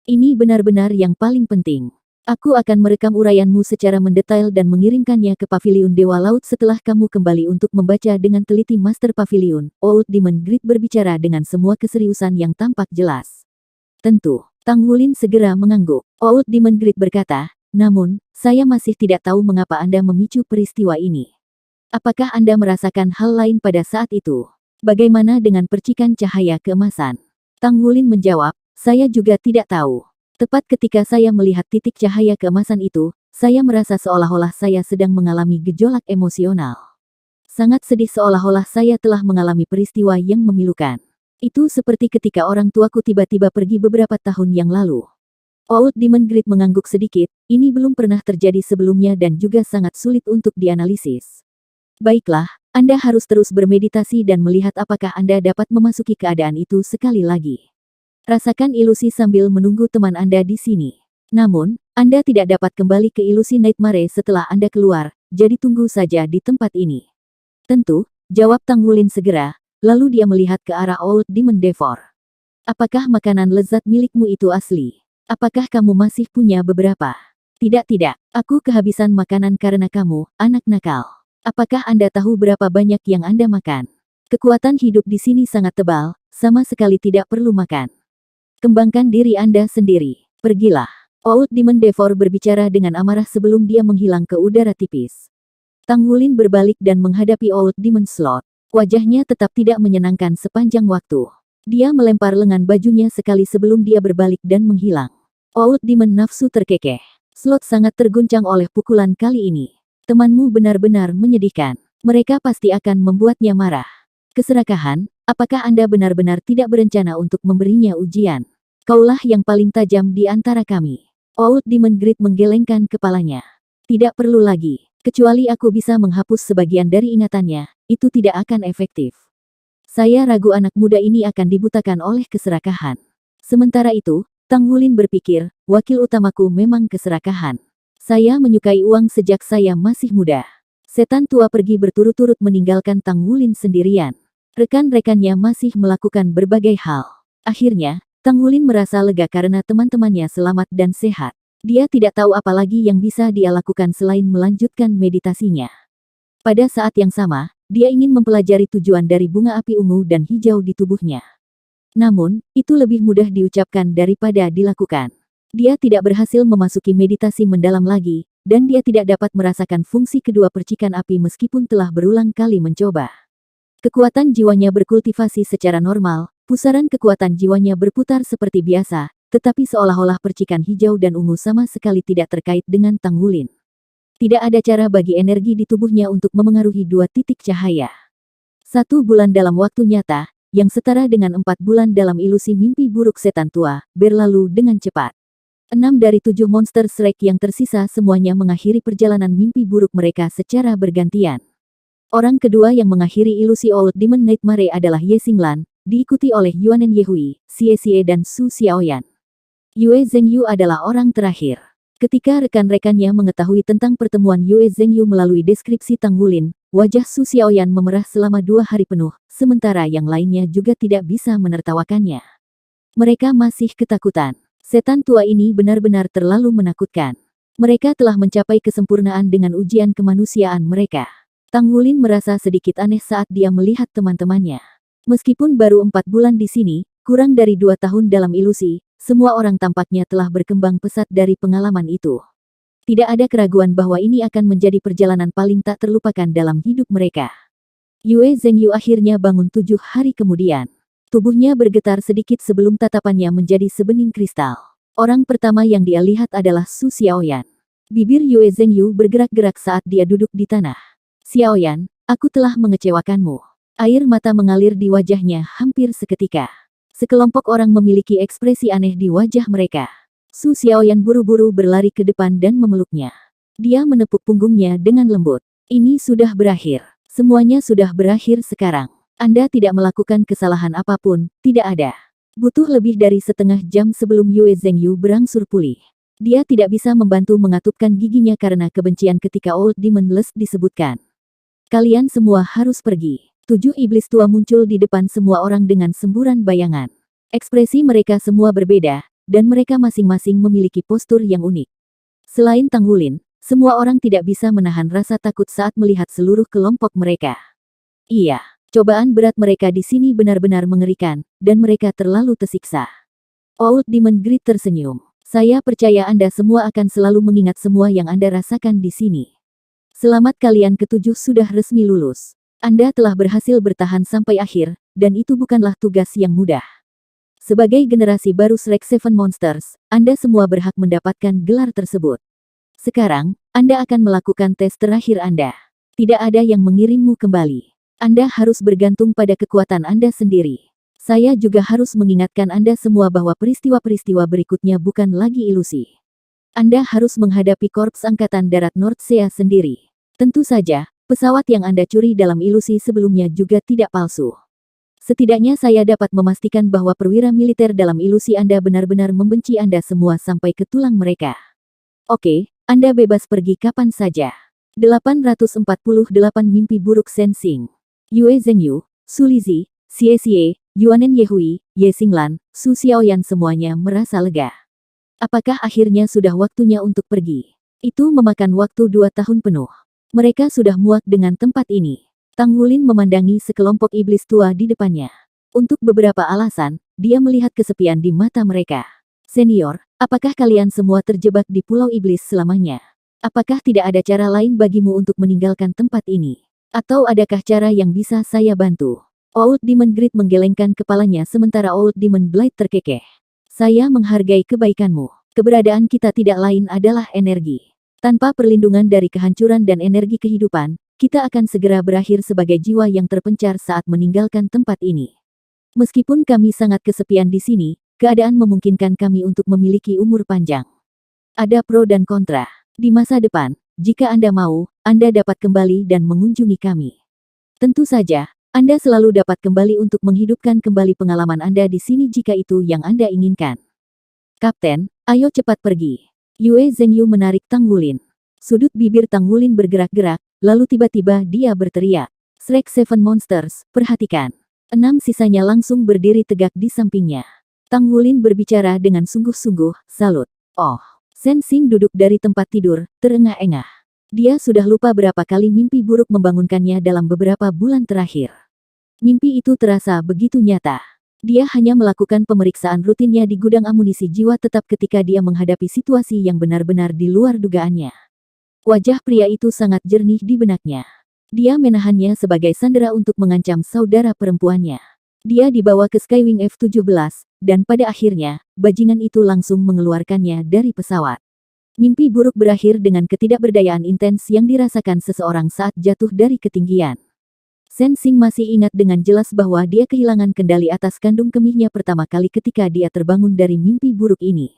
Ini benar-benar yang paling penting. Aku akan merekam uraianmu secara mendetail dan mengirimkannya ke Paviliun Dewa Laut setelah kamu kembali untuk membaca dengan teliti Master Paviliun. Old Demon Grid berbicara dengan semua keseriusan yang tampak jelas. Tentu, Tang Wulin segera mengangguk. Old Demon Grid berkata, namun, saya masih tidak tahu mengapa Anda memicu peristiwa ini. Apakah Anda merasakan hal lain pada saat itu? Bagaimana dengan percikan cahaya keemasan? Tang Wulin menjawab, saya juga tidak tahu. Tepat ketika saya melihat titik cahaya keemasan itu, saya merasa seolah-olah saya sedang mengalami gejolak emosional. Sangat sedih seolah-olah saya telah mengalami peristiwa yang memilukan. Itu seperti ketika orang tuaku tiba-tiba pergi beberapa tahun yang lalu. Old Demon Grid mengangguk sedikit, ini belum pernah terjadi sebelumnya dan juga sangat sulit untuk dianalisis. Baiklah, Anda harus terus bermeditasi dan melihat apakah Anda dapat memasuki keadaan itu sekali lagi. Rasakan ilusi sambil menunggu teman Anda di sini. Namun, Anda tidak dapat kembali ke ilusi Nightmare setelah Anda keluar, jadi tunggu saja di tempat ini. Tentu, jawab Tang Wulin segera, lalu dia melihat ke arah Old Demon Devor. Apakah makanan lezat milikmu itu asli? Apakah kamu masih punya beberapa? Tidak, aku kehabisan makanan karena kamu, anak nakal. Apakah Anda tahu berapa banyak yang Anda makan? Kekuatan hidup di sini sangat tebal, sama sekali tidak perlu makan. Kembangkan diri Anda sendiri. Pergilah. Old Demon Devor berbicara dengan amarah sebelum dia menghilang ke udara tipis. Tang Wulin berbalik dan menghadapi Old Demon Slot. Wajahnya tetap tidak menyenangkan sepanjang waktu. Dia melempar lengan bajunya sekali sebelum dia berbalik dan menghilang. Old Demon nafsu terkekeh. Slot sangat terguncang oleh pukulan kali ini. Temanmu benar-benar menyedihkan. Mereka pasti akan membuatnya marah. Keserakahan, apakah Anda benar-benar tidak berencana untuk memberinya ujian? Kaulah yang paling tajam di antara kami. Old Demon Grid menggelengkan kepalanya. Tidak perlu lagi. Kecuali aku bisa menghapus sebagian dari ingatannya, itu tidak akan efektif. Saya ragu anak muda ini akan dibutakan oleh keserakahan. Sementara itu, Tang Wulin berpikir, wakil utamaku memang keserakahan. Saya menyukai uang sejak saya masih muda. Setan tua pergi berturut-turut meninggalkan Tang Wulin sendirian. Rekan-rekannya masih melakukan berbagai hal. Akhirnya, Tang Wulin merasa lega karena teman-temannya selamat dan sehat. Dia tidak tahu apa lagi yang bisa dia lakukan selain melanjutkan meditasinya. Pada saat yang sama, dia ingin mempelajari tujuan dari bunga api ungu dan hijau di tubuhnya. Namun, itu lebih mudah diucapkan daripada dilakukan. Dia tidak berhasil memasuki meditasi mendalam lagi, dan dia tidak dapat merasakan fungsi kedua percikan api meskipun telah berulang kali mencoba. Kekuatan jiwanya berkultivasi secara normal, pusaran kekuatan jiwanya berputar seperti biasa, tetapi seolah-olah percikan hijau dan ungu sama sekali tidak terkait dengan Tang Wulin. Tidak ada cara bagi energi di tubuhnya untuk memengaruhi 2 titik cahaya. 1 bulan dalam waktu nyata, yang setara dengan 4 bulan dalam ilusi mimpi buruk setan tua, berlalu dengan cepat. 6 dari 7 monster Shrek yang tersisa semuanya mengakhiri perjalanan mimpi buruk mereka secara bergantian. Orang kedua yang mengakhiri ilusi Old Demon Nightmare adalah Ye Xinglan, diikuti oleh Yuanen Yehui, Xie Xie dan Su Xiaoyan. Yue Zhengyu adalah orang terakhir. Ketika rekan-rekannya mengetahui tentang pertemuan Yue Zhengyu melalui deskripsi Tang Wulin, wajah Su Xiaoyan memerah selama 2 hari penuh, sementara yang lainnya juga tidak bisa menertawakannya. Mereka masih ketakutan. Setan tua ini benar-benar terlalu menakutkan. Mereka telah mencapai kesempurnaan dengan ujian kemanusiaan mereka. Tang Wulin merasa sedikit aneh saat dia melihat teman-temannya. Meskipun baru 4 bulan di sini, kurang dari 2 tahun dalam ilusi, semua orang tampaknya telah berkembang pesat dari pengalaman itu. Tidak ada keraguan bahwa ini akan menjadi perjalanan paling tak terlupakan dalam hidup mereka. Yue Zhengyu akhirnya bangun 7 hari kemudian. Tubuhnya bergetar sedikit sebelum tatapannya menjadi sebening kristal. Orang pertama yang dia lihat adalah Su Xiaoyan. Bibir Yue Zhengyu bergerak-gerak saat dia duduk di tanah. Xiaoyan, aku telah mengecewakanmu. Air mata mengalir di wajahnya hampir seketika. Sekelompok orang memiliki ekspresi aneh di wajah mereka. Su Xiaoyan buru-buru berlari ke depan dan memeluknya. Dia menepuk punggungnya dengan lembut. Ini sudah berakhir. Semuanya sudah berakhir sekarang. Anda tidak melakukan kesalahan apapun, tidak ada. Butuh lebih dari setengah jam sebelum Yue Zhengyu berangsur pulih. Dia tidak bisa membantu mengatupkan giginya karena kebencian ketika Old Demon Lust disebutkan. Kalian semua harus pergi. 7 iblis tua muncul di depan semua orang dengan semburan bayangan. Ekspresi mereka semua berbeda, dan mereka masing-masing memiliki postur yang unik. Selain Tang Wulin, semua orang tidak bisa menahan rasa takut saat melihat seluruh kelompok mereka. Iya, cobaan berat mereka di sini benar-benar mengerikan, dan mereka terlalu tersiksa. Old Demon Grid tersenyum. Saya percaya Anda semua akan selalu mengingat semua yang Anda rasakan di sini. Selamat, kalian ketujuh sudah resmi lulus. Anda telah berhasil bertahan sampai akhir, dan itu bukanlah tugas yang mudah. Sebagai generasi baru Shrek Seven Monsters, Anda semua berhak mendapatkan gelar tersebut. Sekarang, Anda akan melakukan tes terakhir Anda. Tidak ada yang mengirimmu kembali. Anda harus bergantung pada kekuatan Anda sendiri. Saya juga harus mengingatkan Anda semua bahwa peristiwa-peristiwa berikutnya bukan lagi ilusi. Anda harus menghadapi Korps Angkatan Darat Nordsea sendiri. Tentu saja, pesawat yang Anda curi dalam ilusi sebelumnya juga tidak palsu. Setidaknya saya dapat memastikan bahwa perwira militer dalam ilusi Anda benar-benar membenci Anda semua sampai ke tulang mereka. Oke, Anda bebas pergi kapan saja. 848 Mimpi Buruk Sensing. Yue Zhengyu, Su Lizi, Xie Xie, Yuanen Yehui, Ye Xinglan, Su Xiaoyan semuanya merasa lega. Apakah akhirnya sudah waktunya untuk pergi? Itu memakan waktu 2 tahun penuh. Mereka sudah muak dengan tempat ini. Tang Wulin memandangi sekelompok iblis tua di depannya. Untuk beberapa alasan, dia melihat kesepian di mata mereka. Senior, apakah kalian semua terjebak di Pulau Iblis selamanya? Apakah tidak ada cara lain bagimu untuk meninggalkan tempat ini? Atau adakah cara yang bisa saya bantu? Old Demon Grid menggelengkan kepalanya sementara Old Demon Blade terkekeh. Saya menghargai kebaikanmu. Keberadaan kita tidak lain adalah energi. Tanpa perlindungan dari kehancuran dan energi kehidupan, kita akan segera berakhir sebagai jiwa yang terpencar saat meninggalkan tempat ini. Meskipun kami sangat kesepian di sini, keadaan memungkinkan kami untuk memiliki umur panjang. Ada pro dan kontra. Di masa depan, jika Anda mau, Anda dapat kembali dan mengunjungi kami. Tentu saja, Anda selalu dapat kembali untuk menghidupkan kembali pengalaman Anda di sini jika itu yang Anda inginkan. Kapten, ayo cepat pergi. Yue Zhengyu menarik Tang Wulin. Sudut bibir Tang Wulin bergerak-gerak, lalu tiba-tiba dia berteriak. Shrek Seven Monsters, perhatikan. 6 sisanya langsung berdiri tegak di sampingnya. Tang Wulin berbicara dengan sungguh-sungguh, salut. Oh, Sensing duduk dari tempat tidur, terengah-engah. Dia sudah lupa berapa kali mimpi buruk membangunkannya dalam beberapa bulan terakhir. Mimpi itu terasa begitu nyata. Dia hanya melakukan pemeriksaan rutinnya di gudang amunisi jiwa tetap ketika dia menghadapi situasi yang benar-benar di luar dugaannya. Wajah pria itu sangat jernih di benaknya. Dia menahannya sebagai sandera untuk mengancam saudara perempuannya. Dia dibawa ke Skywing F-17, dan pada akhirnya, bajingan itu langsung mengeluarkannya dari pesawat. Mimpi buruk berakhir dengan ketidakberdayaan intens yang dirasakan seseorang saat jatuh dari ketinggian. Sensing masih ingat dengan jelas bahwa dia kehilangan kendali atas kandung kemihnya pertama kali ketika dia terbangun dari mimpi buruk ini.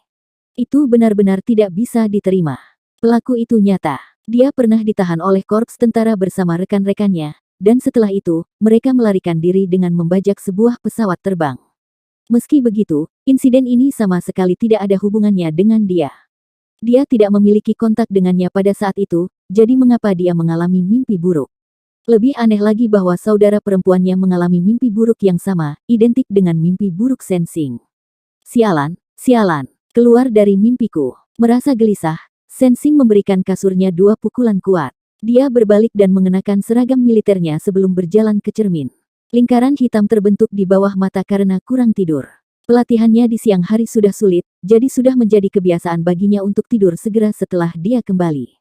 Itu benar-benar tidak bisa diterima. Pelaku itu nyata. Dia pernah ditahan oleh korps tentara bersama rekan-rekannya, dan setelah itu, mereka melarikan diri dengan membajak sebuah pesawat terbang. Meski begitu, insiden ini sama sekali tidak ada hubungannya dengan dia. Dia tidak memiliki kontak dengannya pada saat itu, jadi mengapa dia mengalami mimpi buruk? Lebih aneh lagi bahwa saudara perempuannya mengalami mimpi buruk yang sama, identik dengan mimpi buruk Sensing. Sialan, sialan, keluar dari mimpiku. Merasa gelisah, Sensing memberikan kasurnya 2 pukulan kuat. Dia berbalik dan mengenakan seragam militernya sebelum berjalan ke cermin. Lingkaran hitam terbentuk di bawah mata karena kurang tidur. Pelatihannya di siang hari sudah sulit, jadi sudah menjadi kebiasaan baginya untuk tidur segera setelah dia kembali.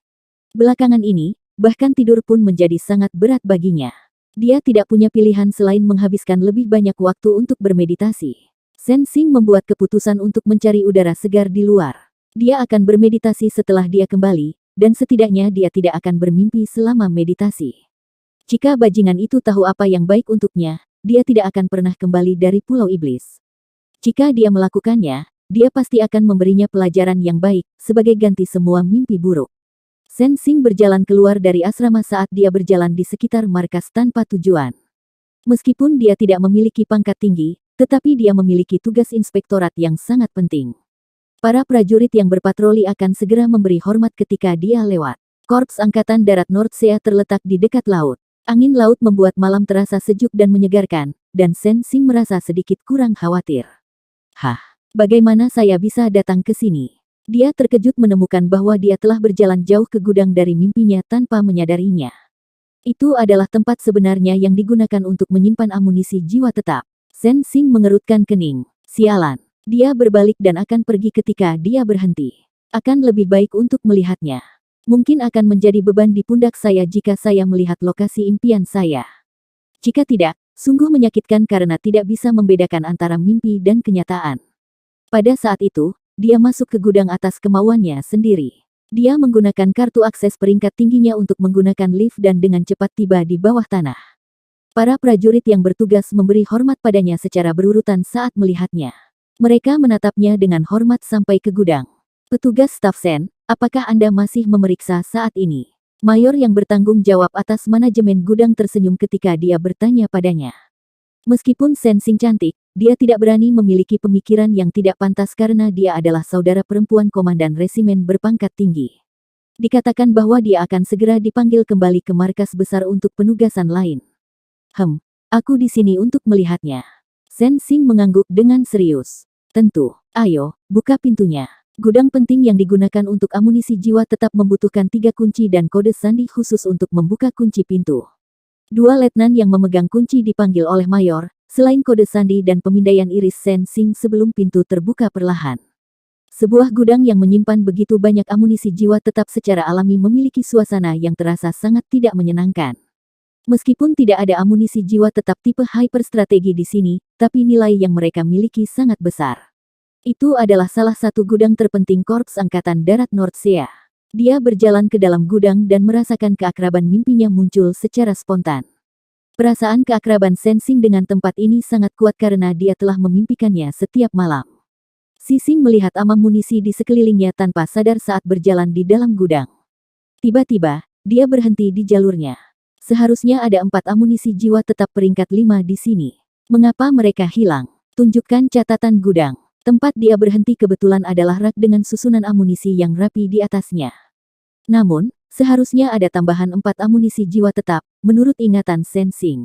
Belakangan ini, bahkan tidur pun menjadi sangat berat baginya. Dia tidak punya pilihan selain menghabiskan lebih banyak waktu untuk bermeditasi. Sensing membuat keputusan untuk mencari udara segar di luar. Dia akan bermeditasi setelah dia kembali, dan setidaknya dia tidak akan bermimpi selama meditasi. Jika bajingan itu tahu apa yang baik untuknya, dia tidak akan pernah kembali dari Pulau Iblis. Jika dia melakukannya, dia pasti akan memberinya pelajaran yang baik, sebagai ganti semua mimpi buruk. Sensing berjalan keluar dari asrama saat dia berjalan di sekitar markas tanpa tujuan. Meskipun dia tidak memiliki pangkat tinggi, tetapi dia memiliki tugas inspektorat yang sangat penting. Para prajurit yang berpatroli akan segera memberi hormat ketika dia lewat. Korps Angkatan Darat Nordsea terletak di dekat laut. Angin laut membuat malam terasa sejuk dan menyegarkan, dan Sensing merasa sedikit kurang khawatir. Hah, bagaimana saya bisa datang ke sini? Dia terkejut menemukan bahwa dia telah berjalan jauh ke gudang dari mimpinya tanpa menyadarinya. Itu adalah tempat sebenarnya yang digunakan untuk menyimpan amunisi jiwa tetap. Sensing mengerutkan kening. Sialan. Dia berbalik dan akan pergi ketika dia berhenti. Akan lebih baik untuk melihatnya. Mungkin akan menjadi beban di pundak saya jika saya melihat lokasi impian saya. Jika tidak, sungguh menyakitkan karena tidak bisa membedakan antara mimpi dan kenyataan. Pada saat itu, dia masuk ke gudang atas kemauannya sendiri. Dia menggunakan kartu akses peringkat tingginya untuk menggunakan lift dan dengan cepat tiba di bawah tanah. Para prajurit yang bertugas memberi hormat padanya secara berurutan saat melihatnya. Mereka menatapnya dengan hormat sampai ke gudang. Petugas staf Sen, apakah Anda masih memeriksa saat ini? Mayor yang bertanggung jawab atas manajemen gudang tersenyum ketika dia bertanya padanya. Meskipun Sensing cantik, dia tidak berani memiliki pemikiran yang tidak pantas karena dia adalah saudara perempuan komandan resimen berpangkat tinggi. Dikatakan bahwa dia akan segera dipanggil kembali ke markas besar untuk penugasan lain. Aku di sini untuk melihatnya. Sensing mengangguk dengan serius. Tentu, ayo, buka pintunya. Gudang penting yang digunakan untuk amunisi jiwa tetap membutuhkan 3 kunci dan kode sandi khusus untuk membuka kunci pintu. 2 letnan yang memegang kunci dipanggil oleh mayor, selain kode sandi dan pemindaian iris Sensing sebelum pintu terbuka perlahan. Sebuah gudang yang menyimpan begitu banyak amunisi jiwa tetap secara alami memiliki suasana yang terasa sangat tidak menyenangkan. Meskipun tidak ada amunisi jiwa tetap tipe hyper strategi di sini, tapi nilai yang mereka miliki sangat besar. Itu adalah salah satu gudang terpenting Korps Angkatan Darat Nordsea. Dia berjalan ke dalam gudang dan merasakan keakraban mimpinya muncul secara spontan. Perasaan keakraban Sensing dengan tempat ini sangat kuat karena dia telah memimpikannya setiap malam. Sising melihat amunisi di sekelilingnya tanpa sadar saat berjalan di dalam gudang. Tiba-tiba, dia berhenti di jalurnya. Seharusnya ada 4 amunisi jiwa tetap peringkat 5 di sini. Mengapa mereka hilang? Tunjukkan catatan gudang. Tempat dia berhenti kebetulan adalah rak dengan susunan amunisi yang rapi di atasnya. Namun, seharusnya ada tambahan 4 amunisi jiwa tetap, menurut ingatan Sensing.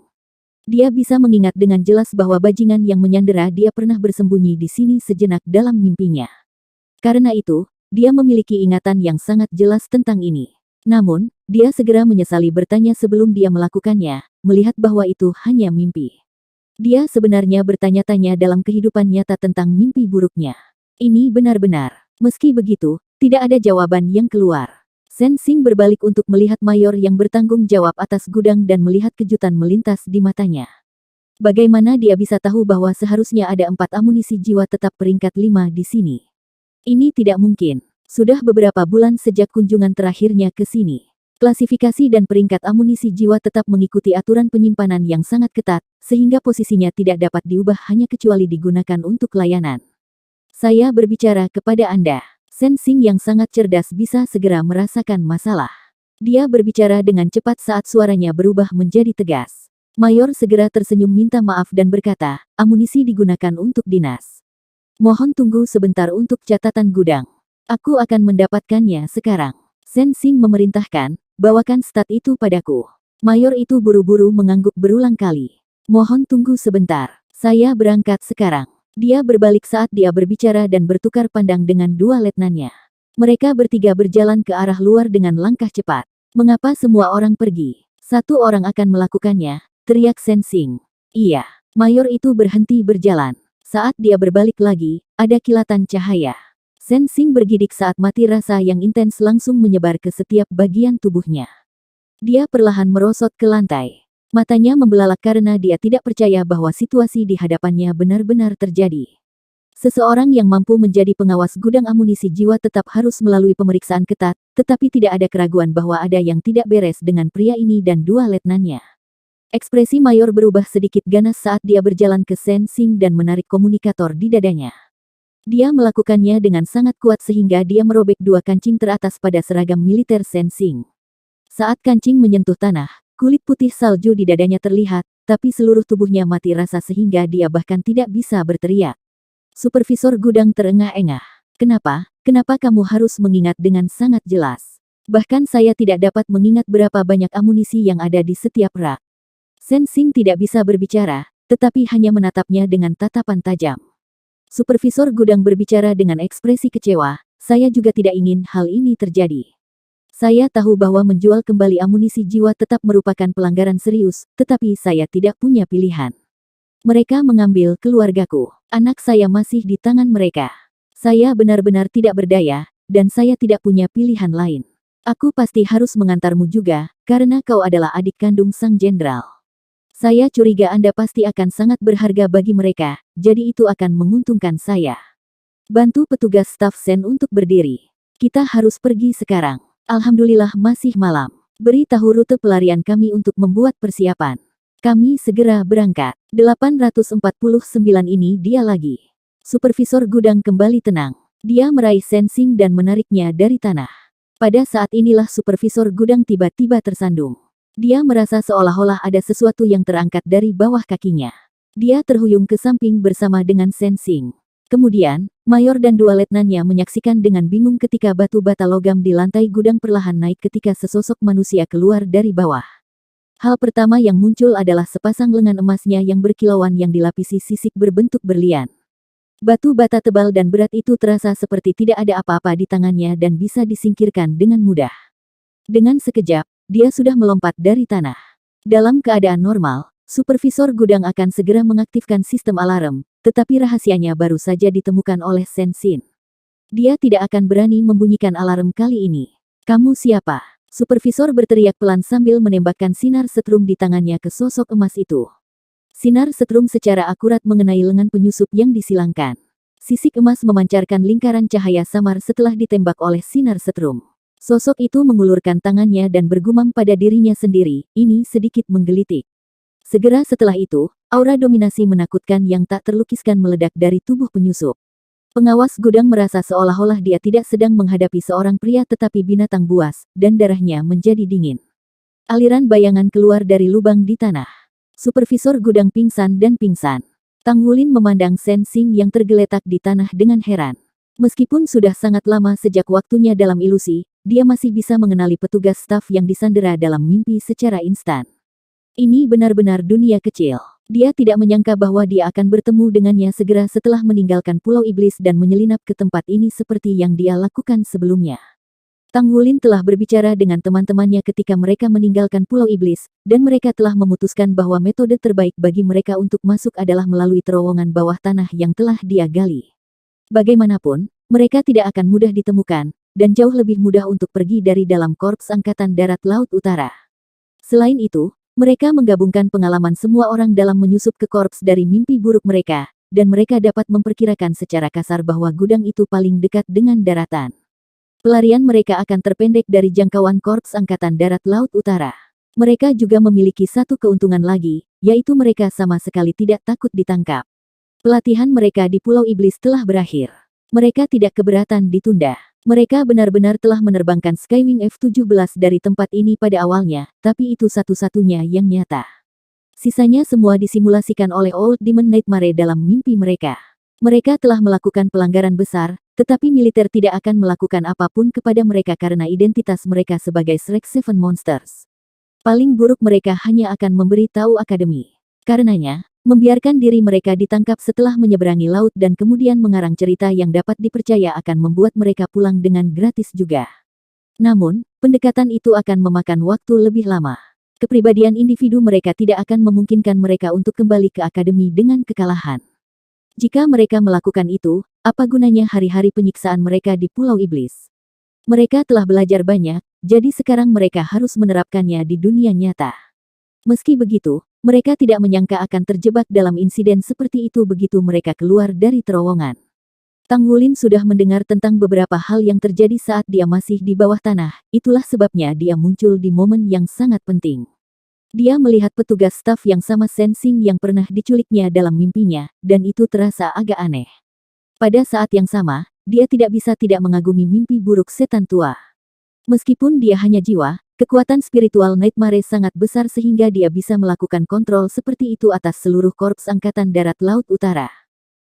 Dia bisa mengingat dengan jelas bahwa bajingan yang menyandera dia pernah bersembunyi di sini sejenak dalam mimpinya. Karena itu, dia memiliki ingatan yang sangat jelas tentang ini. Namun, dia segera menyesali bertanya sebelum dia melakukannya, melihat bahwa itu hanya mimpi. Dia sebenarnya bertanya-tanya dalam kehidupan nyata tentang mimpi buruknya. Ini benar-benar. Meski begitu, tidak ada jawaban yang keluar. Sensing berbalik untuk melihat mayor yang bertanggung jawab atas gudang dan melihat kejutan melintas di matanya. Bagaimana dia bisa tahu bahwa seharusnya ada 4 amunisi jiwa tetap peringkat 5 di sini? Ini tidak mungkin. Sudah beberapa bulan sejak kunjungan terakhirnya ke sini. Klasifikasi dan peringkat amunisi jiwa tetap mengikuti aturan penyimpanan yang sangat ketat, sehingga posisinya tidak dapat diubah hanya kecuali digunakan untuk layanan. Saya berbicara kepada Anda. Sensing yang sangat cerdas bisa segera merasakan masalah. Dia berbicara dengan cepat saat suaranya berubah menjadi tegas. Mayor segera tersenyum minta maaf dan berkata, amunisi digunakan untuk dinas. Mohon tunggu sebentar untuk catatan gudang. Aku akan mendapatkannya sekarang. Sensing memerintahkan, bawakan stat itu padaku. Mayor itu buru-buru mengangguk berulang kali. Mohon tunggu sebentar. Saya berangkat sekarang. Dia berbalik saat dia berbicara dan bertukar pandang dengan 2 letnannya. Mereka bertiga berjalan ke arah luar dengan langkah cepat. Mengapa semua orang pergi? Satu orang akan melakukannya, teriak Sensing. Iya. Mayor itu berhenti berjalan. Saat dia berbalik lagi, ada kilatan cahaya. Sensing bergidik saat mati rasa yang intens langsung menyebar ke setiap bagian tubuhnya. Dia perlahan merosot ke lantai. Matanya membelalak karena dia tidak percaya bahwa situasi di hadapannya benar-benar terjadi. Seseorang yang mampu menjadi pengawas gudang amunisi jiwa tetap harus melalui pemeriksaan ketat, tetapi tidak ada keraguan bahwa ada yang tidak beres dengan pria ini dan 2 letnannya. Ekspresi Mayor berubah sedikit ganas saat dia berjalan ke Sensing dan menarik komunikator di dadanya. Dia melakukannya dengan sangat kuat sehingga dia merobek 2 kancing teratas pada seragam militer Sensing. Saat kancing menyentuh tanah, kulit putih salju di dadanya terlihat, tapi seluruh tubuhnya mati rasa sehingga dia bahkan tidak bisa berteriak. Supervisor gudang terengah-engah. Kenapa? Kenapa kamu harus mengingat dengan sangat jelas? Bahkan saya tidak dapat mengingat berapa banyak amunisi yang ada di setiap rak. Sensing tidak bisa berbicara, tetapi hanya menatapnya dengan tatapan tajam. Supervisor gudang berbicara dengan ekspresi kecewa, saya juga tidak ingin hal ini terjadi. Saya tahu bahwa menjual kembali amunisi jiwa tetap merupakan pelanggaran serius, tetapi saya tidak punya pilihan. Mereka mengambil keluargaku. Anak saya masih di tangan mereka. Saya benar-benar tidak berdaya, dan saya tidak punya pilihan lain. Aku pasti harus mengantarmu juga, karena kau adalah adik kandung sang jenderal. Saya curiga Anda pasti akan sangat berharga bagi mereka, jadi itu akan menguntungkan saya. Bantu petugas staf Sen untuk berdiri. Kita harus pergi sekarang. Alhamdulillah masih malam. Beritahu rute pelarian kami untuk membuat persiapan. Kami segera berangkat. 849 ini dia lagi. Supervisor gudang kembali tenang. Dia meraih Sensing dan menariknya dari tanah. Pada saat inilah supervisor gudang tiba-tiba tersandung. Dia merasa seolah-olah ada sesuatu yang terangkat dari bawah kakinya. Dia terhuyung ke samping bersama dengan Sensing. Kemudian, Mayor dan 2 letnannya menyaksikan dengan bingung ketika batu bata logam di lantai gudang perlahan naik ketika sesosok manusia keluar dari bawah. Hal pertama yang muncul adalah sepasang lengan emasnya yang berkilauan yang dilapisi sisik berbentuk berlian. Batu bata tebal dan berat itu terasa seperti tidak ada apa-apa di tangannya dan bisa disingkirkan dengan mudah. Dengan sekejap, dia sudah melompat dari tanah. Dalam keadaan normal, supervisor gudang akan segera mengaktifkan sistem alarm, tetapi rahasianya baru saja ditemukan oleh Sensing. Dia tidak akan berani membunyikan alarm kali ini. Kamu siapa? Supervisor berteriak pelan sambil menembakkan sinar setrum di tangannya ke sosok emas itu. Sinar setrum secara akurat mengenai lengan penyusup yang disilangkan. Sisik emas memancarkan lingkaran cahaya samar setelah ditembak oleh sinar setrum. Sosok itu mengulurkan tangannya dan bergumam pada dirinya sendiri, ini sedikit menggelitik. Segera setelah itu, aura dominasi menakutkan yang tak terlukiskan meledak dari tubuh penyusup. Pengawas gudang merasa seolah-olah dia tidak sedang menghadapi seorang pria tetapi binatang buas, dan darahnya menjadi dingin. Aliran bayangan keluar dari lubang di tanah. Supervisor gudang pingsan dan pingsan. Tang Wulin memandang Sensing yang tergeletak di tanah dengan heran. Meskipun sudah sangat lama sejak waktunya dalam ilusi, dia masih bisa mengenali petugas staf yang disandera dalam mimpi secara instan. Ini benar-benar dunia kecil. Dia tidak menyangka bahwa dia akan bertemu dengannya segera setelah meninggalkan Pulau Iblis dan menyelinap ke tempat ini seperti yang dia lakukan sebelumnya. Tang Wulin telah berbicara dengan teman-temannya ketika mereka meninggalkan Pulau Iblis, dan mereka telah memutuskan bahwa metode terbaik bagi mereka untuk masuk adalah melalui terowongan bawah tanah yang telah dia gali. Bagaimanapun, mereka tidak akan mudah ditemukan, dan jauh lebih mudah untuk pergi dari dalam Korps Angkatan Darat Laut Utara. Selain itu, mereka menggabungkan pengalaman semua orang dalam menyusup ke korps dari mimpi buruk mereka, dan mereka dapat memperkirakan secara kasar bahwa gudang itu paling dekat dengan daratan. Pelarian mereka akan terpendek dari jangkauan Korps Angkatan Darat Laut Utara. Mereka juga memiliki satu keuntungan lagi, yaitu mereka sama sekali tidak takut ditangkap. Pelatihan mereka di Pulau Iblis telah berakhir. Mereka tidak keberatan ditunda. Mereka benar-benar telah menerbangkan Skywing F-17 dari tempat ini pada awalnya, tapi itu satu-satunya yang nyata. Sisanya semua disimulasikan oleh Old Demon Nightmare dalam mimpi mereka. Mereka telah melakukan pelanggaran besar, tetapi militer tidak akan melakukan apapun kepada mereka karena identitas mereka sebagai Shrek Seven Monsters. Paling buruk mereka hanya akan memberi tahu akademi. Karenanya, membiarkan diri mereka ditangkap setelah menyeberangi laut dan kemudian mengarang cerita yang dapat dipercaya akan membuat mereka pulang dengan gratis juga. Namun, pendekatan itu akan memakan waktu lebih lama. Kepribadian individu mereka tidak akan memungkinkan mereka untuk kembali ke akademi dengan kekalahan. Jika mereka melakukan itu, apa gunanya hari-hari penyiksaan mereka di Pulau Iblis? Mereka telah belajar banyak, jadi sekarang mereka harus menerapkannya di dunia nyata. Meski begitu, mereka tidak menyangka akan terjebak dalam insiden seperti itu begitu mereka keluar dari terowongan. Tang Wulin sudah mendengar tentang beberapa hal yang terjadi saat dia masih di bawah tanah, itulah sebabnya dia muncul di momen yang sangat penting. Dia melihat petugas staf yang sama Sensing yang pernah diculiknya dalam mimpinya, dan itu terasa agak aneh. Pada saat yang sama, dia tidak bisa tidak mengagumi mimpi buruk setan tua. Meskipun dia hanya jiwa, kekuatan spiritual Nightmare sangat besar sehingga dia bisa melakukan kontrol seperti itu atas seluruh Korps Angkatan Darat Laut Utara.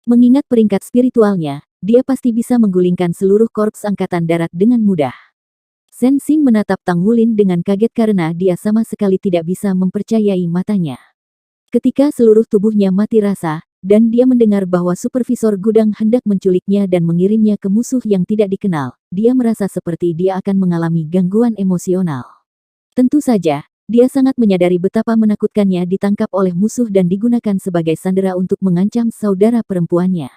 Mengingat peringkat spiritualnya, dia pasti bisa menggulingkan seluruh Korps Angkatan Darat dengan mudah. Sensing menatap Tang Wulin dengan kaget karena dia sama sekali tidak bisa mempercayai matanya. Ketika seluruh tubuhnya mati rasa, dan dia mendengar bahwa supervisor gudang hendak menculiknya dan mengirimnya ke musuh yang tidak dikenal, dia merasa seperti dia akan mengalami gangguan emosional. Tentu saja, dia sangat menyadari betapa menakutkannya ditangkap oleh musuh dan digunakan sebagai sandera untuk mengancam saudara perempuannya.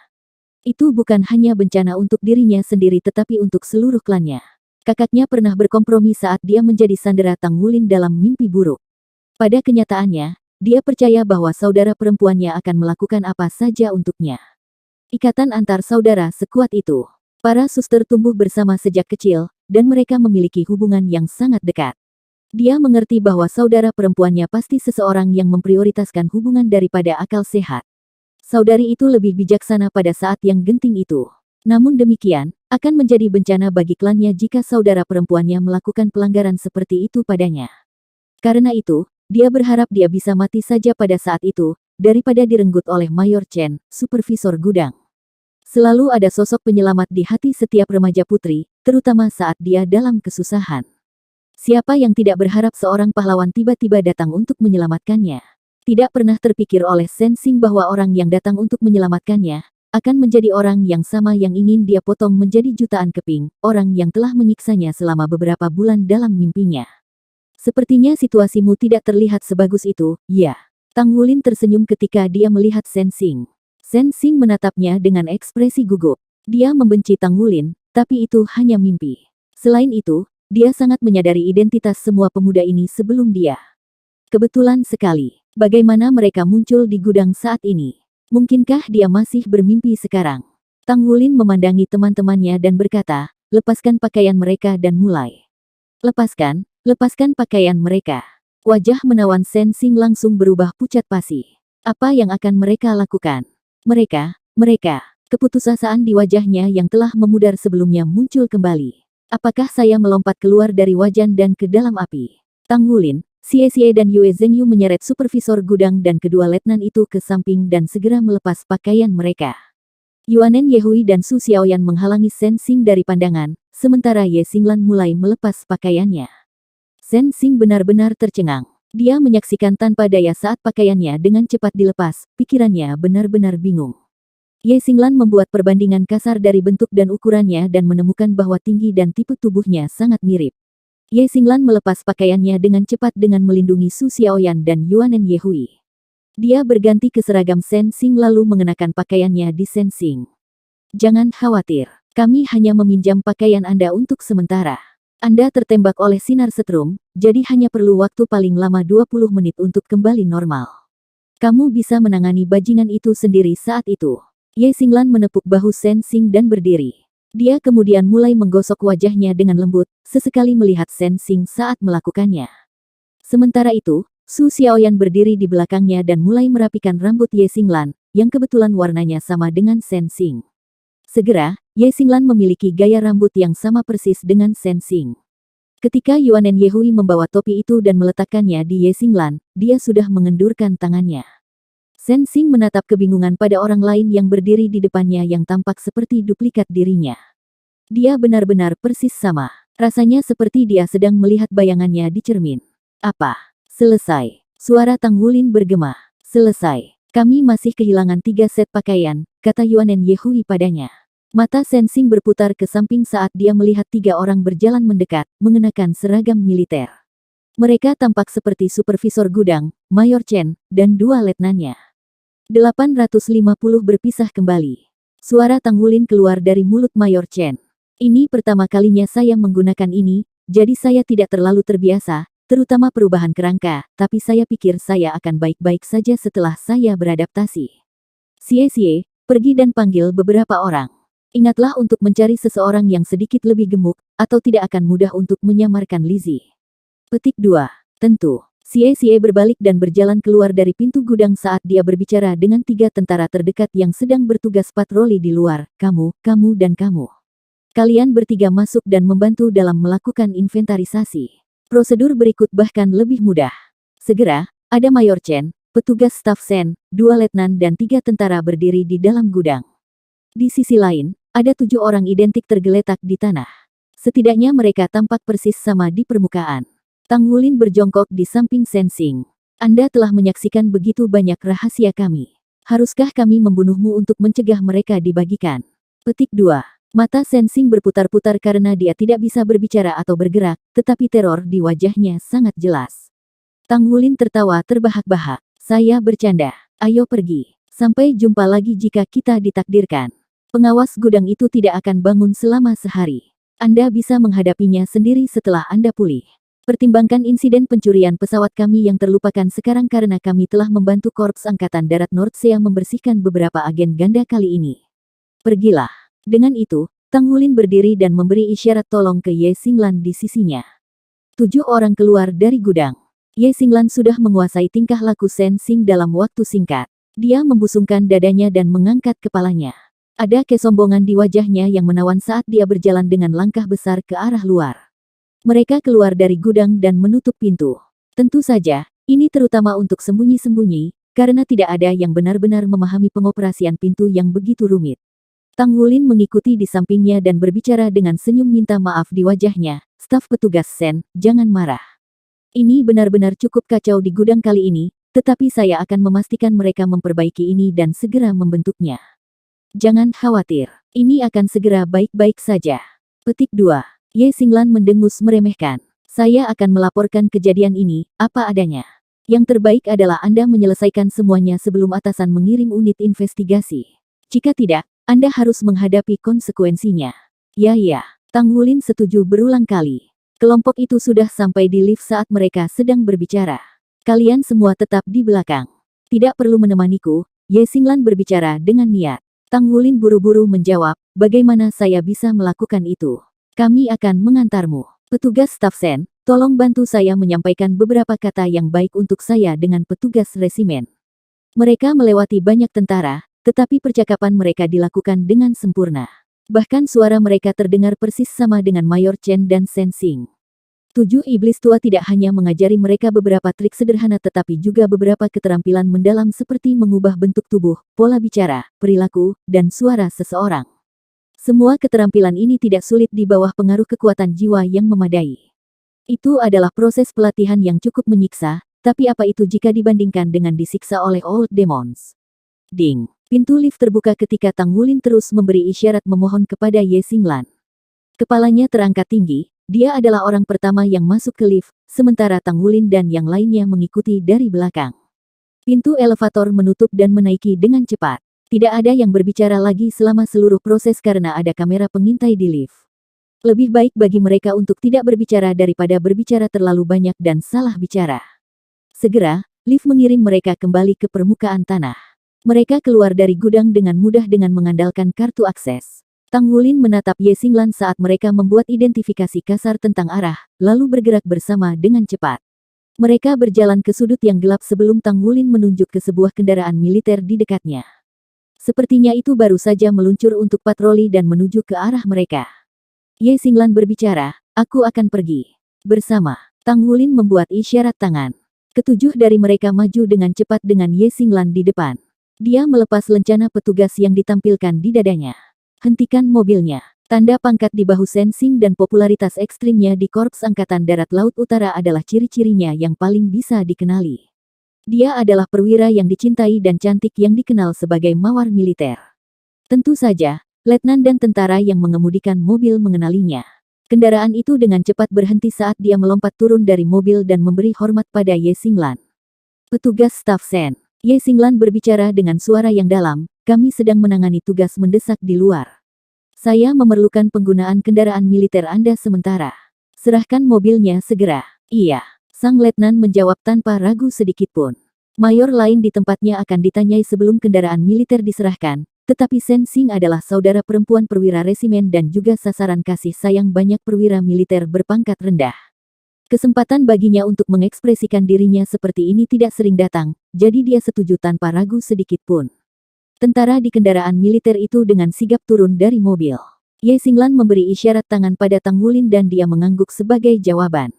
Itu bukan hanya bencana untuk dirinya sendiri tetapi untuk seluruh klannya. Kakaknya pernah berkompromi saat dia menjadi sandera Tang Wulin dalam mimpi buruk. Pada kenyataannya, dia percaya bahwa saudara perempuannya akan melakukan apa saja untuknya. Ikatan antar saudara sekuat itu. Para suster tumbuh bersama sejak kecil, dan mereka memiliki hubungan yang sangat dekat. Dia mengerti bahwa saudara perempuannya pasti seseorang yang memprioritaskan hubungan daripada akal sehat. Saudari itu lebih bijaksana pada saat yang genting itu. Namun demikian, akan menjadi bencana bagi klannya jika saudara perempuannya melakukan pelanggaran seperti itu padanya. Karena itu, dia berharap dia bisa mati saja pada saat itu, daripada direnggut oleh Mayor Chen, supervisor gudang. Selalu ada sosok penyelamat di hati setiap remaja putri, terutama saat dia dalam kesusahan. Siapa yang tidak berharap seorang pahlawan tiba-tiba datang untuk menyelamatkannya? Tidak pernah terpikir oleh Sensing bahwa orang yang datang untuk menyelamatkannya, akan menjadi orang yang sama yang ingin dia potong menjadi jutaan keping, orang yang telah menyiksanya selama beberapa bulan dalam mimpinya. Sepertinya situasimu tidak terlihat sebagus itu, ya. Tang Wulin tersenyum ketika dia melihat Sensing. Sensing menatapnya dengan ekspresi gugup. Dia membenci Tang Wulin, tapi itu hanya mimpi. Selain itu, dia sangat menyadari identitas semua pemuda ini sebelum dia. Kebetulan sekali, bagaimana mereka muncul di gudang saat ini? Mungkinkah dia masih bermimpi sekarang? Tang Wulin memandangi teman-temannya dan berkata, lepaskan pakaian mereka dan mulai. Lepaskan pakaian mereka. Wajah menawan Sensing langsung berubah pucat pasi. Apa yang akan mereka lakukan? Mereka, keputusasaan di wajahnya yang telah memudar sebelumnya muncul kembali. Apakah saya melompat keluar dari wajan dan ke dalam api? Tang Wulin, Xie Xie dan Yue Zhengyu menyeret supervisor gudang dan kedua letnan itu ke samping dan segera melepas pakaian mereka. Yuanen Yehui dan Su Xiaoyan menghalangi Sensing dari pandangan, sementara Ye Xinglan mulai melepas pakaiannya. Sensing benar-benar tercengang. Dia menyaksikan tanpa daya saat pakaiannya dengan cepat dilepas, pikirannya benar-benar bingung. Ye Xinglan membuat perbandingan kasar dari bentuk dan ukurannya dan menemukan bahwa tinggi dan tipe tubuhnya sangat mirip. Ye Xinglan melepas pakaiannya dengan cepat dengan melindungi Su Xiaoyan dan Yuanen Yehui. Dia berganti ke seragam Sensing lalu mengenakan pakaiannya di Sensing. Jangan khawatir, Kami hanya meminjam pakaian Anda untuk sementara. Anda tertembak oleh sinar setrum, jadi hanya perlu waktu paling lama 20 menit untuk kembali normal. Kamu bisa menangani bajingan itu sendiri saat itu. Ye Xinglan menepuk bahu Shen Xing dan berdiri. Dia kemudian mulai menggosok wajahnya dengan lembut, sesekali melihat Shen Xing saat melakukannya. Sementara itu, Su Xiaoyan berdiri di belakangnya dan mulai merapikan rambut Ye Xinglan, yang kebetulan warnanya sama dengan Shen Xing. Segera, Ye Xinglan memiliki gaya rambut yang sama persis dengan Shen Xing. Ketika Yuanen Yehui membawa topi itu dan meletakkannya di Ye Xinglan, dia sudah mengendurkan tangannya. Shen Xing menatap kebingungan pada orang lain yang berdiri di depannya yang tampak seperti duplikat dirinya. Dia benar-benar persis sama. Rasanya seperti dia sedang melihat bayangannya di cermin. Apa? Selesai. Suara Tang Wulin bergema. Selesai. Kami masih kehilangan 3 set pakaian, kata Yuanen Yehui padanya. Mata Shen Xing berputar ke samping saat dia melihat 3 orang berjalan mendekat, mengenakan seragam militer. Mereka tampak seperti supervisor gudang, Mayor Chen, dan 2 letnannya. 850 berpisah kembali. Suara Tang Wulin keluar dari mulut Mayor Chen. Ini pertama kalinya saya menggunakan ini, jadi saya tidak terlalu terbiasa, terutama perubahan kerangka, tapi saya pikir saya akan baik-baik saja setelah saya beradaptasi. Xie, pergi dan panggil beberapa orang. Ingatlah untuk mencari seseorang yang sedikit lebih gemuk, atau tidak akan mudah untuk menyamarkan Lizzie. Petik 2. Tentu. Xie berbalik dan berjalan keluar dari pintu gudang saat dia berbicara dengan 3 tentara terdekat yang sedang bertugas patroli di luar, kamu, dan kamu. Kalian bertiga masuk dan membantu dalam melakukan inventarisasi. Prosedur berikut bahkan lebih mudah. Segera, ada Mayor Chen, petugas staf Shen, 2 letnan dan 3 tentara berdiri di dalam gudang. Di sisi lain, ada 7 orang identik tergeletak di tanah. Setidaknya mereka tampak persis sama di permukaan. Tang Wulin berjongkok di samping Shen Xing. Anda telah menyaksikan begitu banyak rahasia kami. Haruskah kami membunuhmu untuk mencegah mereka dibagikan? Petik 2. Mata Shen Xing berputar-putar karena dia tidak bisa berbicara atau bergerak, tetapi teror di wajahnya sangat jelas. Tang Wulin tertawa terbahak-bahak. Saya bercanda. Ayo pergi. Sampai jumpa lagi jika kita ditakdirkan. Pengawas gudang itu tidak akan bangun selama sehari. Anda bisa menghadapinya sendiri setelah Anda pulih. Pertimbangkan insiden pencurian pesawat kami yang terlupakan sekarang karena kami telah membantu Korps Angkatan Darat Nordsea membersihkan beberapa agen ganda kali ini. Pergilah. Dengan itu, Tang Wulin berdiri dan memberi isyarat tolong ke Ye Xinglan di sisinya. 7 orang keluar dari gudang. Ye Xinglan sudah menguasai tingkah laku Shen Xing dalam waktu singkat. Dia membusungkan dadanya dan mengangkat kepalanya. Ada kesombongan di wajahnya yang menawan saat dia berjalan dengan langkah besar ke arah luar. Mereka keluar dari gudang dan menutup pintu. Tentu saja, ini terutama untuk sembunyi-sembunyi, karena tidak ada yang benar-benar memahami pengoperasian pintu yang begitu rumit. Tang Wulin mengikuti di sampingnya dan berbicara dengan senyum minta maaf di wajahnya. Staf petugas Shen, jangan marah. Ini benar-benar cukup kacau di gudang kali ini, tetapi saya akan memastikan mereka memperbaiki ini dan segera membentuknya. Jangan khawatir, ini akan segera baik-baik saja. Petik 2. Ye Xinglan mendengus meremehkan. Saya akan melaporkan kejadian ini, apa adanya. Yang terbaik adalah Anda menyelesaikan semuanya sebelum atasan mengirim unit investigasi. Jika tidak, Anda harus menghadapi konsekuensinya. Ya. Tang Wulin setuju berulang kali. Kelompok itu sudah sampai di lift saat mereka sedang berbicara. Kalian semua tetap di belakang. Tidak perlu menemaniku, Ye Xinglan berbicara dengan niat. Tang Wulin buru-buru menjawab, bagaimana saya bisa melakukan itu? Kami akan mengantarmu. Petugas staf Shen, tolong bantu saya menyampaikan beberapa kata yang baik untuk saya dengan petugas resimen. Mereka melewati banyak tentara, tetapi percakapan mereka dilakukan dengan sempurna. Bahkan suara mereka terdengar persis sama dengan Mayor Chen dan Shen Xing. 7 iblis tua tidak hanya mengajari mereka beberapa trik sederhana tetapi juga beberapa keterampilan mendalam seperti mengubah bentuk tubuh, pola bicara, perilaku, dan suara seseorang. Semua keterampilan ini tidak sulit di bawah pengaruh kekuatan jiwa yang memadai. Itu adalah proses pelatihan yang cukup menyiksa, tapi apa itu jika dibandingkan dengan disiksa oleh Old Demons? Ding! Pintu lift terbuka ketika Tang Wulin terus memberi isyarat memohon kepada Ye Xinglan. Kepalanya terangkat tinggi, dia adalah orang pertama yang masuk ke lift, sementara Tang Wulin dan yang lainnya mengikuti dari belakang. Pintu elevator menutup dan menaiki dengan cepat. Tidak ada yang berbicara lagi selama seluruh proses karena ada kamera pengintai di lift. Lebih baik bagi mereka untuk tidak berbicara daripada berbicara terlalu banyak dan salah bicara. Segera, lift mengirim mereka kembali ke permukaan tanah. Mereka keluar dari gudang dengan mudah dengan mengandalkan kartu akses. Tang Wulin menatap Ye Xinglan saat mereka membuat identifikasi kasar tentang arah, lalu bergerak bersama dengan cepat. Mereka berjalan ke sudut yang gelap sebelum Tang Wulin menunjuk ke sebuah kendaraan militer di dekatnya. Sepertinya itu baru saja meluncur untuk patroli dan menuju ke arah mereka. Ye Xinglan berbicara, aku akan pergi. Bersama, Tang Wulin membuat isyarat tangan. Ketujuh dari mereka maju dengan cepat dengan Ye Xinglan di depan. Dia melepas lencana petugas yang ditampilkan di dadanya. Hentikan mobilnya. Tanda pangkat di bahu Sensing dan popularitas ekstrimnya di Korps Angkatan Darat Laut Utara adalah ciri-cirinya yang paling bisa dikenali. Dia adalah perwira yang dicintai dan cantik yang dikenal sebagai mawar militer. Tentu saja, letnan dan tentara yang mengemudikan mobil mengenalinya. Kendaraan itu dengan cepat berhenti saat dia melompat turun dari mobil dan memberi hormat pada Ye Xinglan. Petugas staf Sen. Ye Xinglan berbicara dengan suara yang dalam, kami sedang menangani tugas mendesak di luar. Saya memerlukan penggunaan kendaraan militer Anda sementara. Serahkan mobilnya segera. Iya. Sang letnan menjawab tanpa ragu sedikitpun. Mayor lain di tempatnya akan ditanyai sebelum kendaraan militer diserahkan, tetapi Sensing adalah saudara perempuan perwira resimen dan juga sasaran kasih sayang banyak perwira militer berpangkat rendah. Kesempatan baginya untuk mengekspresikan dirinya seperti ini tidak sering datang, jadi dia setuju tanpa ragu sedikitpun. Tentara di kendaraan militer itu dengan sigap turun dari mobil. Ye Xinglan memberi isyarat tangan pada Tang Wulin dan dia mengangguk sebagai jawaban.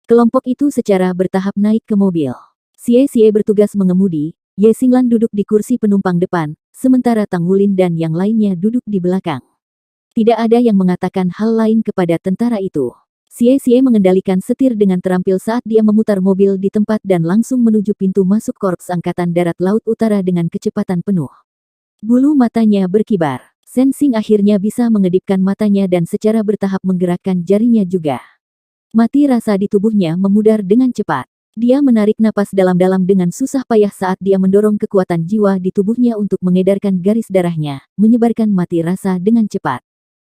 Kelompok itu secara bertahap naik ke mobil. Xie bertugas mengemudi, Ye Xinglan duduk di kursi penumpang depan, sementara Tang Wulin dan yang lainnya duduk di belakang. Tidak ada yang mengatakan hal lain kepada tentara itu. Xie mengendalikan setir dengan terampil saat dia memutar mobil di tempat dan langsung menuju pintu masuk Korps Angkatan Darat Laut Utara dengan kecepatan penuh. Bulu matanya berkibar. Sensing akhirnya bisa mengedipkan matanya dan secara bertahap menggerakkan jarinya juga. Mati rasa di tubuhnya memudar dengan cepat. Dia menarik napas dalam-dalam dengan susah payah saat dia mendorong kekuatan jiwa di tubuhnya untuk mengedarkan garis darahnya, menyebarkan mati rasa dengan cepat.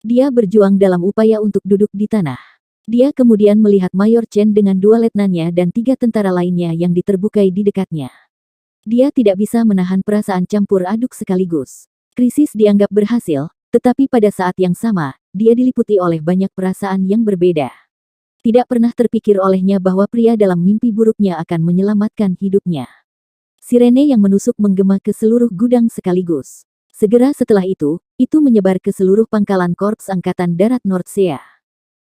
Dia berjuang dalam upaya untuk duduk di tanah. Dia kemudian melihat Mayor Chen dengan dua letnannya dan tiga tentara lainnya yang diterbukai di dekatnya. Dia tidak bisa menahan perasaan campur aduk sekaligus. Krisis dianggap berhasil, tetapi pada saat yang sama, dia diliputi oleh banyak perasaan yang berbeda. Tidak pernah terpikir olehnya bahwa pria dalam mimpi buruknya akan menyelamatkan hidupnya. Sirene yang menusuk menggema ke seluruh gudang sekaligus. Segera setelah itu menyebar ke seluruh pangkalan Korps Angkatan Darat Nordsea.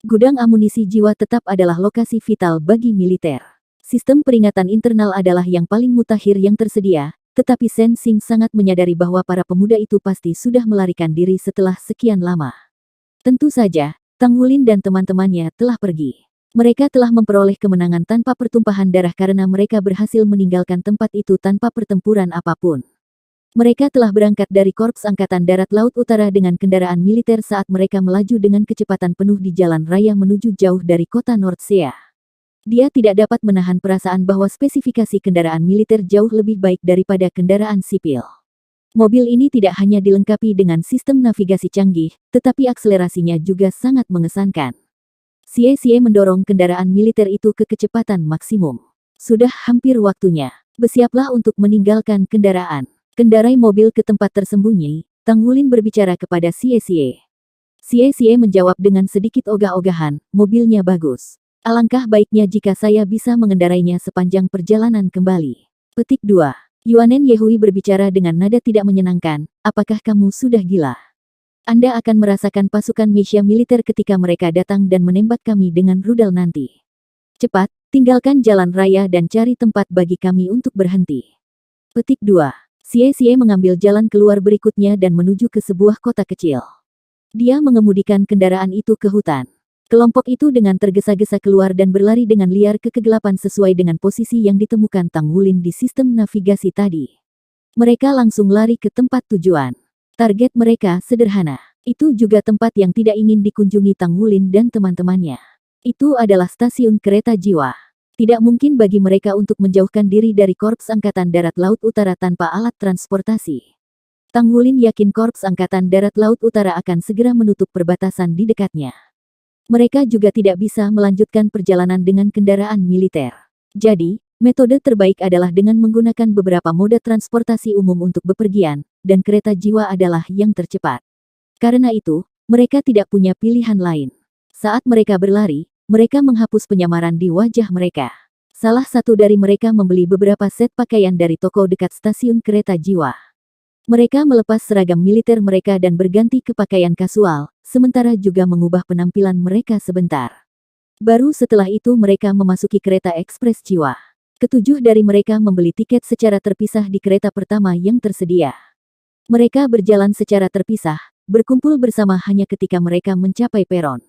Gudang amunisi jiwa tetap adalah lokasi vital bagi militer. Sistem peringatan internal adalah yang paling mutakhir yang tersedia, tetapi Sensing sangat menyadari bahwa para pemuda itu pasti sudah melarikan diri setelah sekian lama. Tentu saja, Tang Wulin dan teman-temannya telah pergi. Mereka telah memperoleh kemenangan tanpa pertumpahan darah karena mereka berhasil meninggalkan tempat itu tanpa pertempuran apapun. Mereka telah berangkat dari Korps Angkatan Darat Laut Utara dengan kendaraan militer saat mereka melaju dengan kecepatan penuh di jalan raya menuju jauh dari kota Nordsea. Dia tidak dapat menahan perasaan bahwa spesifikasi kendaraan militer jauh lebih baik daripada kendaraan sipil. Mobil ini tidak hanya dilengkapi dengan sistem navigasi canggih, tetapi akselerasinya juga sangat mengesankan. Xie mendorong kendaraan militer itu ke kecepatan maksimum. Sudah hampir waktunya. Bersiaplah untuk meninggalkan kendaraan. Kendarai mobil ke tempat tersembunyi, Tang Wulin berbicara kepada Xie. Xie menjawab dengan sedikit ogah-ogahan, mobilnya bagus. Alangkah baiknya jika saya bisa mengendarainya sepanjang perjalanan kembali. Petik 2. Yuanen Yehui berbicara dengan nada tidak menyenangkan, apakah kamu sudah gila? Anda akan merasakan pasukan Meisha militer ketika mereka datang dan menembak kami dengan rudal nanti. Cepat, tinggalkan jalan raya dan cari tempat bagi kami untuk berhenti. Petik 2. Xie mengambil jalan keluar berikutnya dan menuju ke sebuah kota kecil. Dia mengemudikan kendaraan itu ke hutan. Kelompok itu dengan tergesa-gesa keluar dan berlari dengan liar ke kegelapan sesuai dengan posisi yang ditemukan Tang Wulin di sistem navigasi tadi. Mereka langsung lari ke tempat tujuan. Target mereka sederhana. Itu juga tempat yang tidak ingin dikunjungi Tang Wulin dan teman-temannya. Itu adalah stasiun kereta jiwa. Tidak mungkin bagi mereka untuk menjauhkan diri dari Korps Angkatan Darat Laut Utara tanpa alat transportasi. Tang Wulin yakin Korps Angkatan Darat Laut Utara akan segera menutup perbatasan di dekatnya. Mereka juga tidak bisa melanjutkan perjalanan dengan kendaraan militer. Jadi, metode terbaik adalah dengan menggunakan beberapa moda transportasi umum untuk bepergian, dan kereta jiwa adalah yang tercepat. Karena itu, mereka tidak punya pilihan lain. Saat mereka berlari, mereka menghapus penyamaran di wajah mereka. Salah satu dari mereka membeli beberapa set pakaian dari toko dekat stasiun kereta jiwa. Mereka melepas seragam militer mereka dan berganti ke pakaian kasual, sementara juga mengubah penampilan mereka sebentar. Baru setelah itu mereka memasuki kereta ekspres jiwa. Ketujuh dari mereka membeli tiket secara terpisah di kereta pertama yang tersedia. Mereka berjalan secara terpisah, berkumpul bersama hanya ketika mereka mencapai peron.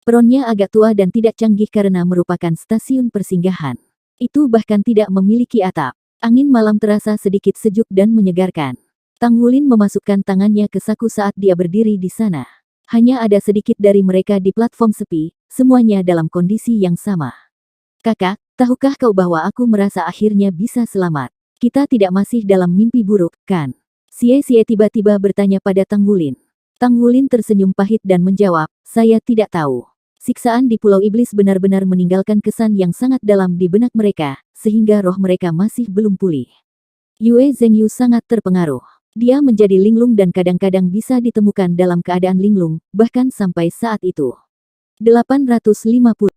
Peronnya agak tua dan tidak canggih karena merupakan stasiun persinggahan. Itu bahkan tidak memiliki atap. Angin malam terasa sedikit sejuk dan menyegarkan. Tang Wulin memasukkan tangannya ke saku saat dia berdiri di sana. Hanya ada sedikit dari mereka di platform sepi, semuanya dalam kondisi yang sama. Kakak, tahukah kau bahwa aku merasa akhirnya bisa selamat? Kita tidak masih dalam mimpi buruk, kan? Xie tiba-tiba bertanya pada Tang Wulin. Tang Wulin tersenyum pahit dan menjawab, saya tidak tahu. Siksaan di Pulau Iblis benar-benar meninggalkan kesan yang sangat dalam di benak mereka, sehingga roh mereka masih belum pulih. Yue Zhengyu sangat terpengaruh. Dia menjadi linglung dan kadang-kadang bisa ditemukan dalam keadaan linglung, bahkan sampai saat itu. 850